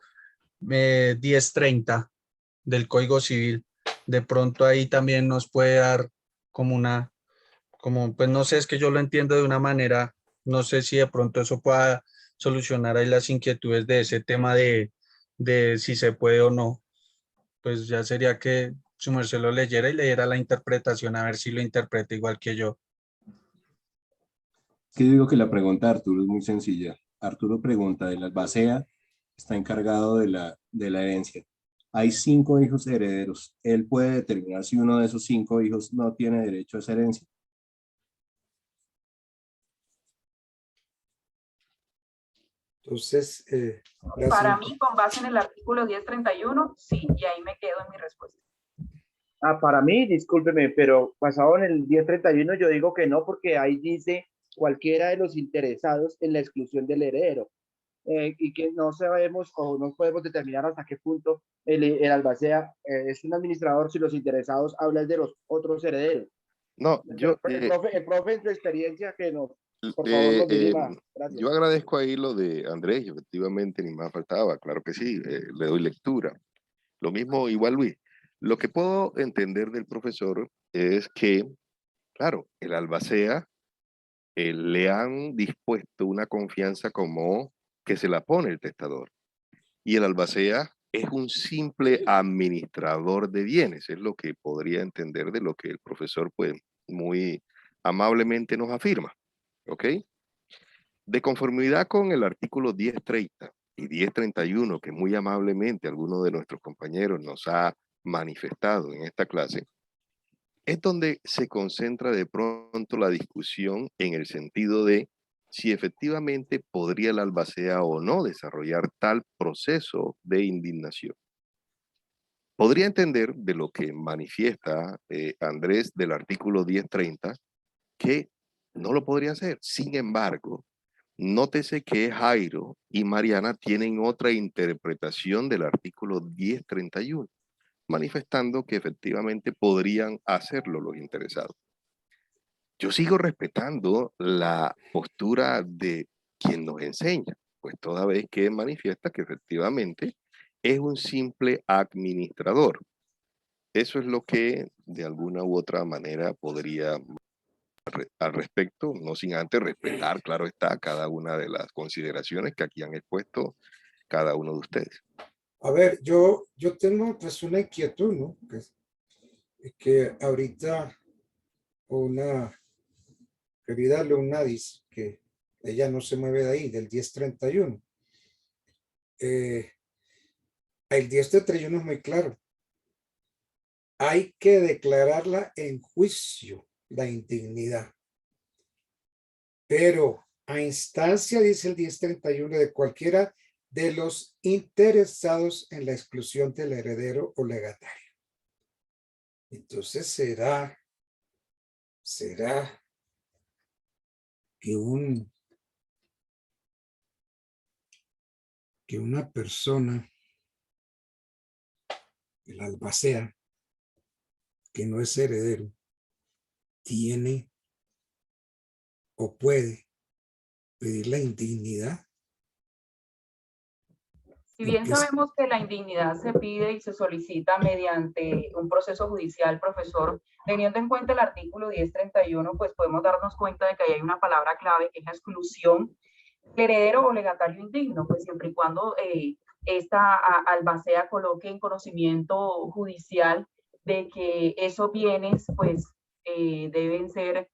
1030 del Código Civil. De pronto ahí también nos puede dar como pues no sé, es que yo lo entiendo de una manera, no sé si de pronto eso pueda solucionar ahí las inquietudes de ese tema de si se puede o no. Pues ya sería que su merced lo leyera y le diera la interpretación a ver si lo interpreta igual que yo. Que digo que la pregunta de Arturo es muy sencilla. Arturo pregunta, el albacea está encargado de la herencia. Hay 5 hijos herederos. Él puede determinar si uno de esos 5 hijos no tiene derecho a esa herencia. Entonces, para mí, con base en el artículo 1031, sí, y ahí me quedo en mi respuesta. Para mí, discúlpeme, pero basado en el 1031 yo digo que no, porque ahí dice cualquiera de los interesados en la exclusión del heredero. Y que no sabemos o no podemos determinar hasta qué punto el albacea es un administrador si los interesados hablan de los otros herederos. No, yo... el profe en su experiencia que nos, por favor, nos diga. Gracias. Yo agradezco ahí lo de Andrés, y efectivamente ni más faltaba, claro que sí, le doy lectura. Lo mismo igual Luis. Lo que puedo entender del profesor es que, claro, el albacea le han dispuesto una confianza como que se la pone el testador. Y el albacea es un simple administrador de bienes, es lo que podría entender de lo que el profesor pues muy amablemente nos afirma, ¿ok? De conformidad con el artículo 1030 y 1031, que muy amablemente alguno de nuestros compañeros nos ha manifestado en esta clase, es donde se concentra de pronto la discusión en el sentido de si efectivamente podría el albacea o no desarrollar tal proceso de indignación. Podría entender de lo que manifiesta Andrés del artículo 1030 que no lo podría hacer. Sin embargo, nótese que Jairo y Mariana tienen otra interpretación del artículo 1031, manifestando que efectivamente podrían hacerlo los interesados. Yo sigo respetando la postura de quien nos enseña, pues toda vez que manifiesta que efectivamente es un simple administrador. Eso es lo que de alguna u otra manera podría al respecto, no sin antes respetar, claro está, cada una de las consideraciones que aquí han expuesto cada uno de ustedes. A ver, yo tengo pues una inquietud, ¿no? Que ahorita una querida alumna dice que ella no se mueve de ahí, del 1031. El 1031 es muy claro. Hay que declararla en juicio, la indignidad. Pero a instancia, dice el 1031, de cualquiera de los interesados en la exclusión del heredero o legatario. Entonces será que una persona, el albacea, que no es heredero, tiene o puede pedir la indignidad. Si bien sabemos que la indignidad se pide y se solicita mediante un proceso judicial, profesor, teniendo en cuenta el artículo 1031, pues podemos darnos cuenta de que ahí hay una palabra clave que es la exclusión del heredero o legatario indigno, pues siempre y cuando esta albacea coloque en conocimiento judicial de que esos bienes pues deben ser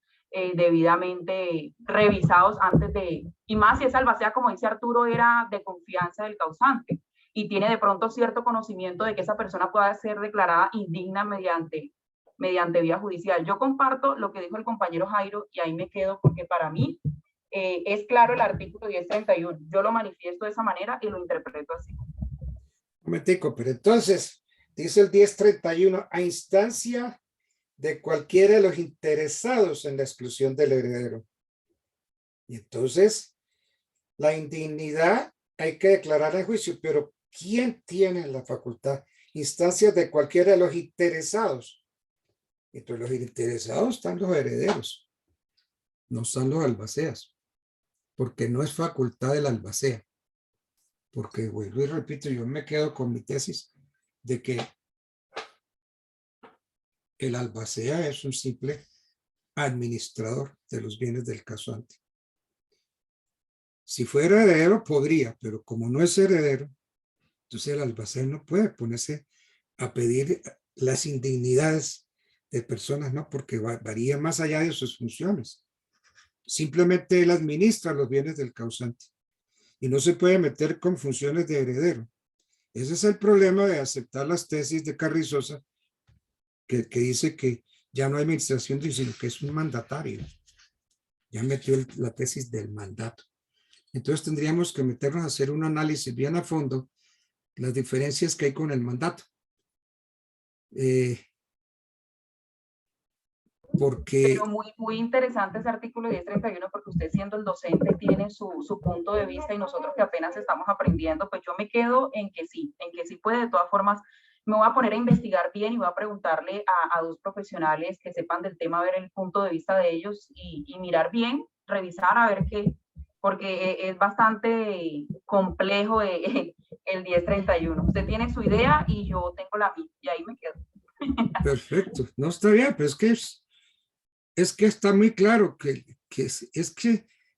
debidamente revisados antes de, y más si esa albacea, como dice Arturo, era de confianza del causante y tiene de pronto cierto conocimiento de que esa persona pueda ser declarada indigna mediante vía judicial. Yo comparto lo que dijo el compañero Jairo y ahí me quedo porque para mí es claro el artículo 1031. Yo lo manifiesto de esa manera y lo interpreto así. Un momentico, pero entonces dice el 1031 a instancia de cualquiera de los interesados en la exclusión del heredero. Y entonces, la indignidad hay que declarar el juicio, pero ¿quién tiene la facultad? Instancias de cualquiera de los interesados. Entre los interesados están los herederos, no están los albaceas, porque no es facultad del albacea. Porque, vuelvo y repito, yo me quedo con mi tesis de que el albacea es un simple administrador de los bienes del causante. Si fuera heredero podría, pero como no es heredero, entonces el albacea no puede ponerse a pedir las indignidades de personas, ¿no? Porque varía más allá de sus funciones. Simplemente él administra los bienes del causante y no se puede meter con funciones de heredero. Ese es el problema de aceptar las tesis de Carrizosa, que dice que ya no hay administración, sino que es un mandatario. Ya metió la tesis del mandato. Entonces tendríamos que meternos a hacer un análisis bien a fondo, las diferencias que hay con el mandato. Porque... Pero muy interesante ese artículo 1031, porque usted siendo el docente tiene su punto de vista y nosotros que apenas estamos aprendiendo, pues yo me quedo en que sí puede. De todas formas, me voy a poner a investigar bien y voy a preguntarle a dos profesionales que sepan del tema, a ver el punto de vista de ellos y mirar bien, revisar a ver qué, porque es bastante complejo el 1031. Usted tiene su idea y yo tengo la mía y ahí me quedo. Perfecto, no está bien, pero es que está muy claro que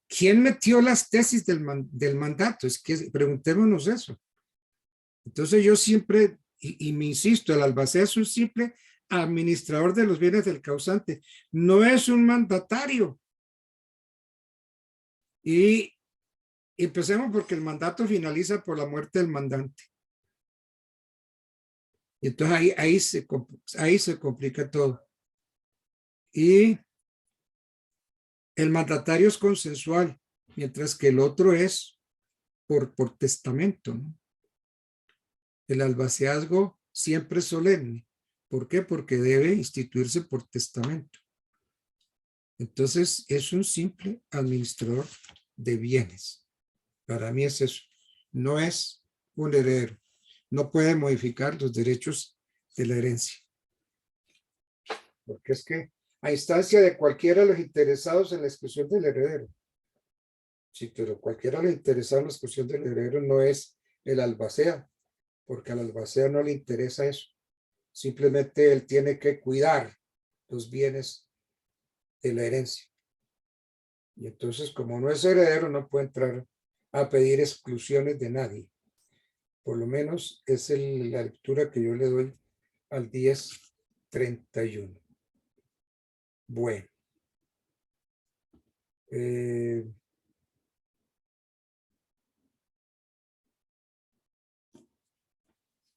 ¿quién metió las tesis del mandato? Es que preguntémonos eso. Entonces yo siempre, y me insisto, el albacea es un simple administrador de los bienes del causante, no es un mandatario. Y empecemos porque el mandato finaliza por la muerte del mandante. Y entonces ahí se complica todo. Y el mandatario es consensual, mientras que el otro es por testamento, ¿no? El albaceazgo siempre es solemne. ¿Por qué? Porque debe instituirse por testamento. Entonces es un simple administrador de bienes. Para mí es eso. No es un heredero. No puede modificar los derechos de la herencia. Porque es que a instancia de cualquiera de los interesados en la exclusión del heredero. Sí, pero cualquiera de los interesados en la exclusión del heredero no es el albacea, porque al albacea no le interesa eso. Simplemente él tiene que cuidar los bienes de la herencia. Y entonces, como no es heredero, no puede entrar a pedir exclusiones de nadie. Por lo menos es la lectura que yo le doy al 1031. Bueno.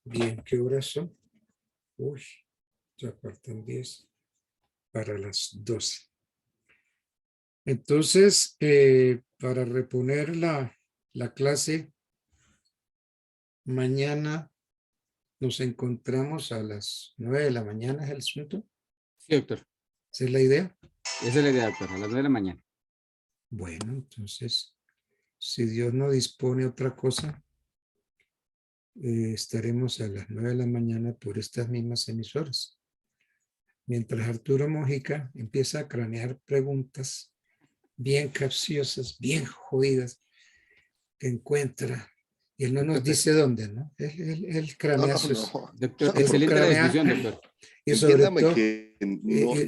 Bien, ¿qué horas son? Uy, ya faltan 10 para las 12. Entonces, para reponer la clase, mañana nos encontramos a las 9 de la mañana, ¿es el asunto? Sí, doctor. ¿Esa es la idea? Esa es la idea, doctor, a las 9 de la mañana. Bueno, entonces, si Dios no dispone otra cosa, estaremos a las 9 de la mañana por estas mismas emisoras. Mientras Arturo Mojica empieza a cranear preguntas bien capciosas, bien jodidas, que encuentra, y él no nos dice dónde, ¿no? Él cranea sus... Doctor, excelente la discusión, doctor. Y sobre Entiéndame todo, que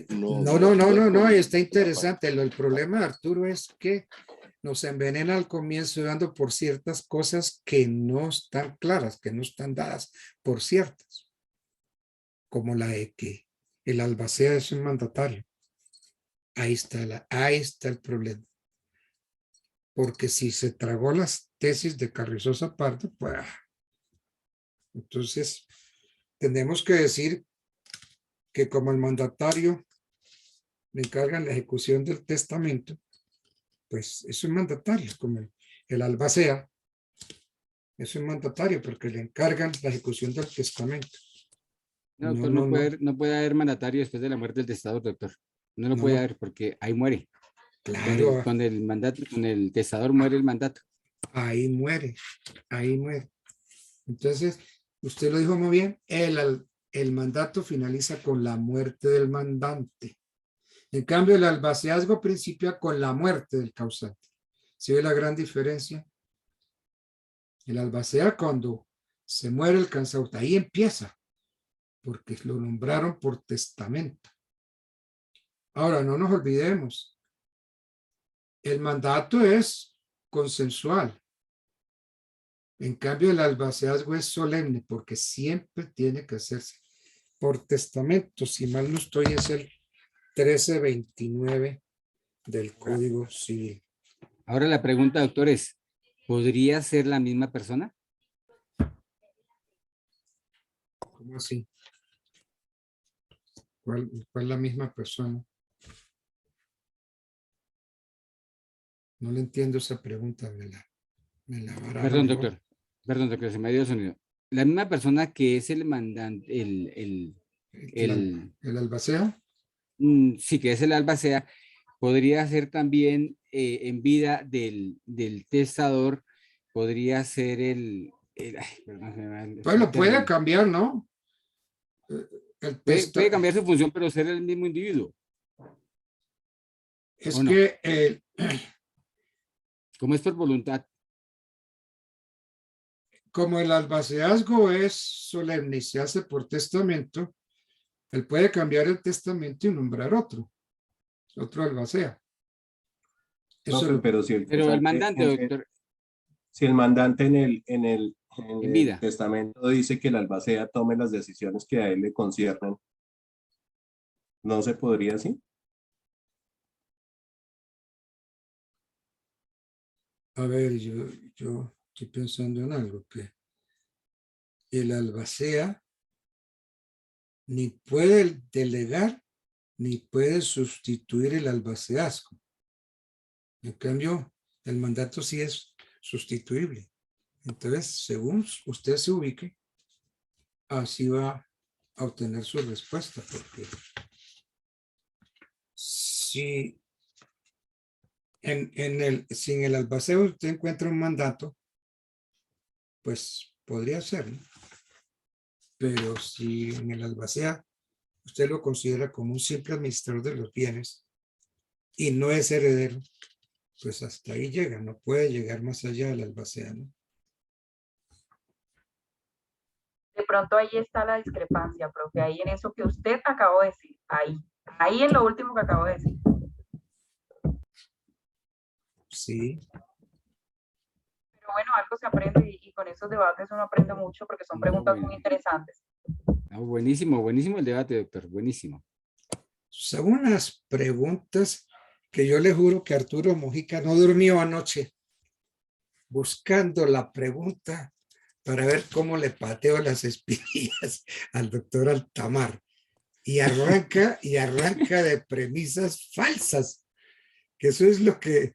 no, está interesante. El problema de Arturo es que nos envenena al comienzo dando por ciertas cosas que no están claras, que no están dadas por ciertas, como la de que el albacea es un mandatario. Ahí está el problema. Porque si se tragó las tesis de Carrizosa Pardo, pues entonces tenemos que decir que como el mandatario le encargan la ejecución del testamento, pues es un mandatario, como el albacea es un mandatario porque le encargan la ejecución del testamento. No, doctor, no puede haber mandatario después de la muerte del testador, doctor. No lo puede haber porque ahí muere. Claro. Con el mandato, con el testador muere el mandato. ahí muere, ahí muere. Entonces, usted lo dijo muy bien, el mandato finaliza con la muerte del mandante. En cambio, el albaceazgo principia con la muerte del causante. ¿Sí ve la gran diferencia? El albacea cuando se muere el causante, ahí empieza, porque lo nombraron por testamento. Ahora, no nos olvidemos, el mandato es consensual. En cambio, el albaceazgo es solemne, porque siempre tiene que hacerse por testamento. Si mal no estoy, es el 1329 del Código Civil. Ahora la pregunta, doctor, es, ¿podría ser la misma persona? ¿Cómo así? ¿Cuál es la misma persona? No le entiendo esa pregunta, me la baraja Perdón, mejor. doctor. Perdón, doctor, se me ha ido el sonido. La misma persona que es el mandante, ¿El albacea? Sí, que es el albacea, podría ser también en vida del testador, podría ser ay, perdón, se me va el Pues lo puede término. cambiar, ¿no? El Puede cambiar su función, pero ser el mismo individuo. Es ¿o no? que Como es por voluntad. como el albaceazgo es solemne y se hace por testamento, él puede cambiar el testamento y nombrar otro albacea. No, Eso es pero si el Pero el causante mandante, doctor, si el mandante en en el vida. testamento dice que el albacea tome las decisiones que a él le conciernen, ¿no se podría así? A ver, yo estoy pensando en algo, que el albacea ni puede delegar ni puede sustituir el albaceazgo. En cambio, el mandato sí es sustituible. Entonces, según usted se ubique, así va a obtener su respuesta, porque si sin el albaceo usted encuentra un mandato, pues podría ser, ¿no? Pero si en el albacea usted lo considera como un simple administrador de los bienes y no es heredero, pues hasta ahí llega, no puede llegar más allá del albacea, ¿no? De pronto ahí está la discrepancia, profe, ahí en eso que usted acabó de decir, ahí en lo último que acabo de decir. Sí. Pero bueno, algo se aprende y con esos debates uno aprende mucho porque son preguntas muy interesantes. Buenísimo, buenísimo el debate, doctor, buenísimo. Son unas preguntas que yo le juro que Arturo Mojica no durmió anoche buscando la pregunta para ver cómo le pateo las espinillas al doctor Altamar. Y arranca de premisas falsas, que eso es lo que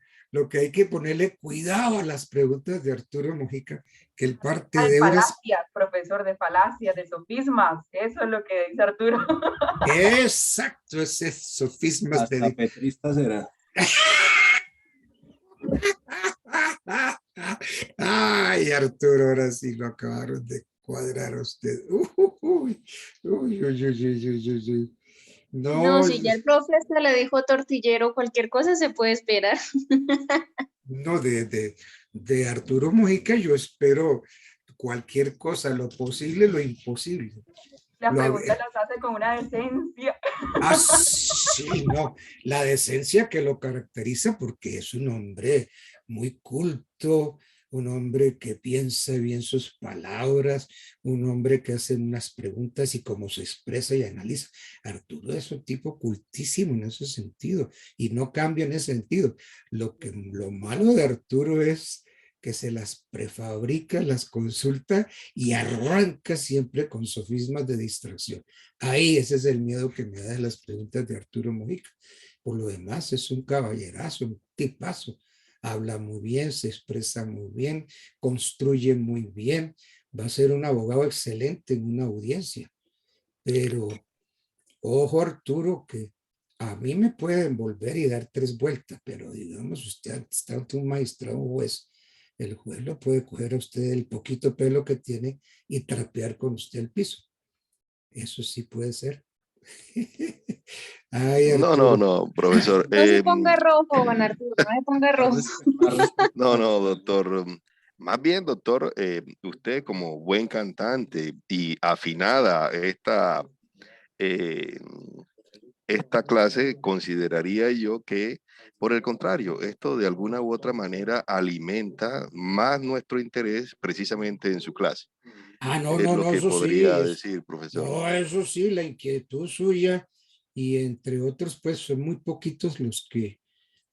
hay que ponerle cuidado a las preguntas de Arturo Mojica, que él parte Hay de unas... falacias, profesor, de falacias, de sofismas, eso es lo que dice Arturo. Exacto, ese sofismas Hasta de... petrista será. Ay, Arturo, ahora sí lo acabaron de cuadrar a usted. Uy, uy, uy, uy, uy, uy, uy, uy. No, si ya el profe hasta le dijo tortillero, cualquier cosa se puede esperar. No, de Arturo Mojica yo espero cualquier cosa, lo posible, lo imposible. Las preguntas las hace con una decencia. Ah, sí, no, la decencia que lo caracteriza porque es un hombre muy culto, un hombre que piensa bien sus palabras, un hombre que hace unas preguntas y cómo se expresa y analiza. Arturo es un tipo cultísimo en ese sentido y no cambia en ese sentido. Lo malo de Arturo es que se las prefabrica, las consulta y arranca siempre con sofismas de distracción. Ahí ese es el miedo que me da de las preguntas de Arturo Mojica. Por lo demás es un caballerazo, un tipazo. Habla muy bien, se expresa muy bien, construye muy bien. Va a ser un abogado excelente en una audiencia. Pero, ojo Arturo, que a mí me puede envolver y dar 3 vueltas, pero digamos, usted está ante un magistrado juez el juez lo puede coger a usted el poquito pelo que tiene y trapear con usted el piso. Eso sí puede ser. Ay, No, Arturo. no, profesor. No se ponga rojo, Juan Arturo, no se ponga rojo. No, doctor. Más bien, doctor, usted como buen cantante y afinada esta clase, consideraría yo que, por el contrario, esto de alguna u otra manera alimenta más nuestro interés precisamente en su clase. No, Es no, lo no, que eso sí. podría decir, profesor. No, eso sí, la inquietud suya y entre otros, pues son muy poquitos los que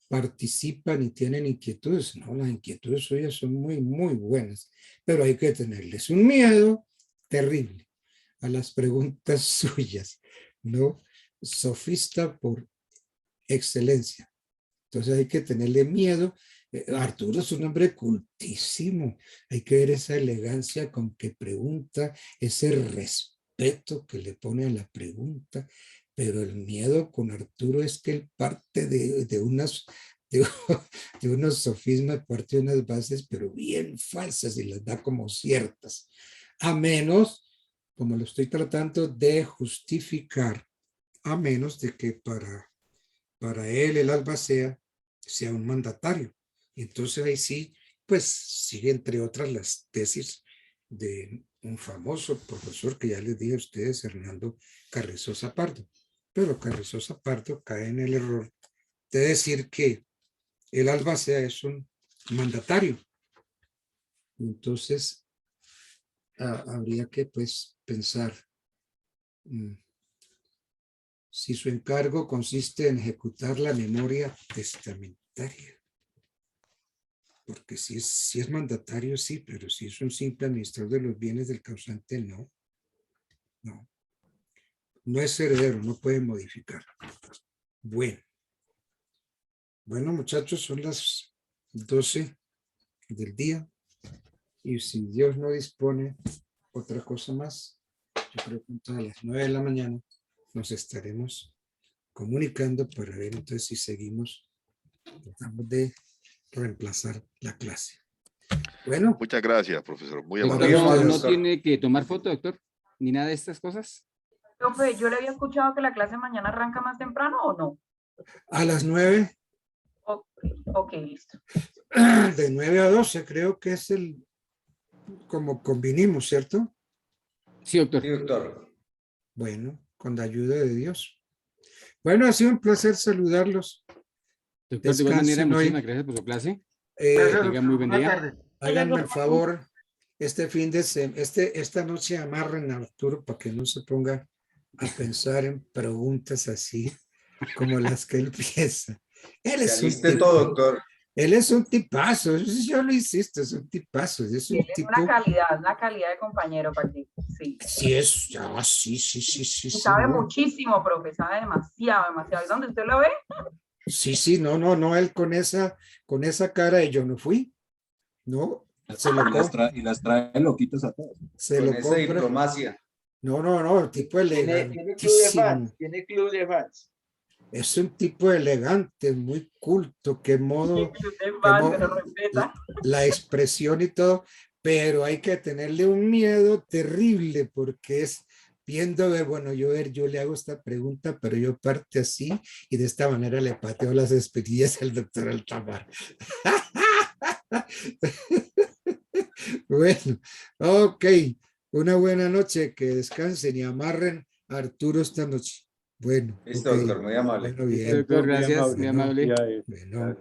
participan y tienen inquietudes. No, las inquietudes suyas son muy, muy buenas, pero hay que tenerles un miedo terrible a las preguntas suyas, ¿no? Sofista por excelencia. Entonces hay que tenerle miedo. Arturo es un hombre cultísimo. Hay que ver esa elegancia con que pregunta, ese respeto que le pone a la pregunta. Pero el miedo con Arturo es que él parte de unos sofismas, parte de unas bases, pero bien falsas y las da como ciertas. A menos, como lo estoy tratando de justificar, a menos de que para él el albacea sea un mandatario. Entonces ahí sí, pues sigue entre otras las tesis de un famoso profesor que ya les dije a ustedes, Hernando Carrizosa Pardo. Pero Carrizosa Pardo cae en el error de decir que el albacea es un mandatario. Entonces habría que pues pensar si su encargo consiste en ejecutar la memoria testamentaria. Porque si es mandatario, sí, pero si es un simple administrador de los bienes del causante, no. No. No es heredero, no puede modificar. Bueno, muchachos, son las 12 del día. Y si Dios no dispone otra cosa más, yo creo que a las 9 de la mañana nos estaremos comunicando para ver entonces si seguimos tratando de reemplazar la clase. Bueno. Muchas gracias, profesor. Muy Doctor, amable. ¿no tiene que tomar foto, doctor? ¿Ni nada de estas cosas? Profe, yo le había escuchado que la clase mañana arranca más temprano, ¿o no? A las 9. Ok, listo. De 9 a 12 creo que es como convinimos, ¿cierto? Sí, doctor. Sí, doctor. Bueno, con la ayuda de Dios. Bueno, ha sido un placer saludarlos. Doctor, de igual manera, muchísimas gracias por su clase. Tenga muy buen día. Háganme el favor, esta noche amarren a Arturo para que no se ponga a pensar en preguntas así como las que él piensa. Él es un tipo, todo, doctor. Él es un tipazo, yo lo insisto, es un tipazo. Es un tipo, una calidad de compañero para ti. Sí. Sí. Sabe No. muchísimo, profe, sabe demasiado. ¿Y dónde usted lo ve? Sí, no, él con esa cara de yo no fui, ¿no? Y las trae loquitos a todos. Se lo compra. Diplomacia. No, el tipo elegantísimo. Tiene club de fans. Es un tipo elegante, muy culto, la expresión y todo, pero hay que tenerle un miedo terrible porque es viendo, bueno, yo le hago esta pregunta, pero yo parte así y de esta manera le pateo las espinillas al doctor Altamar. Bueno, ok, una buena noche, que descansen y amarren a Arturo esta noche. Bueno, Listo, doctor, muy amable. Bueno, bien. Doctor, gracias, muy amable. Bueno.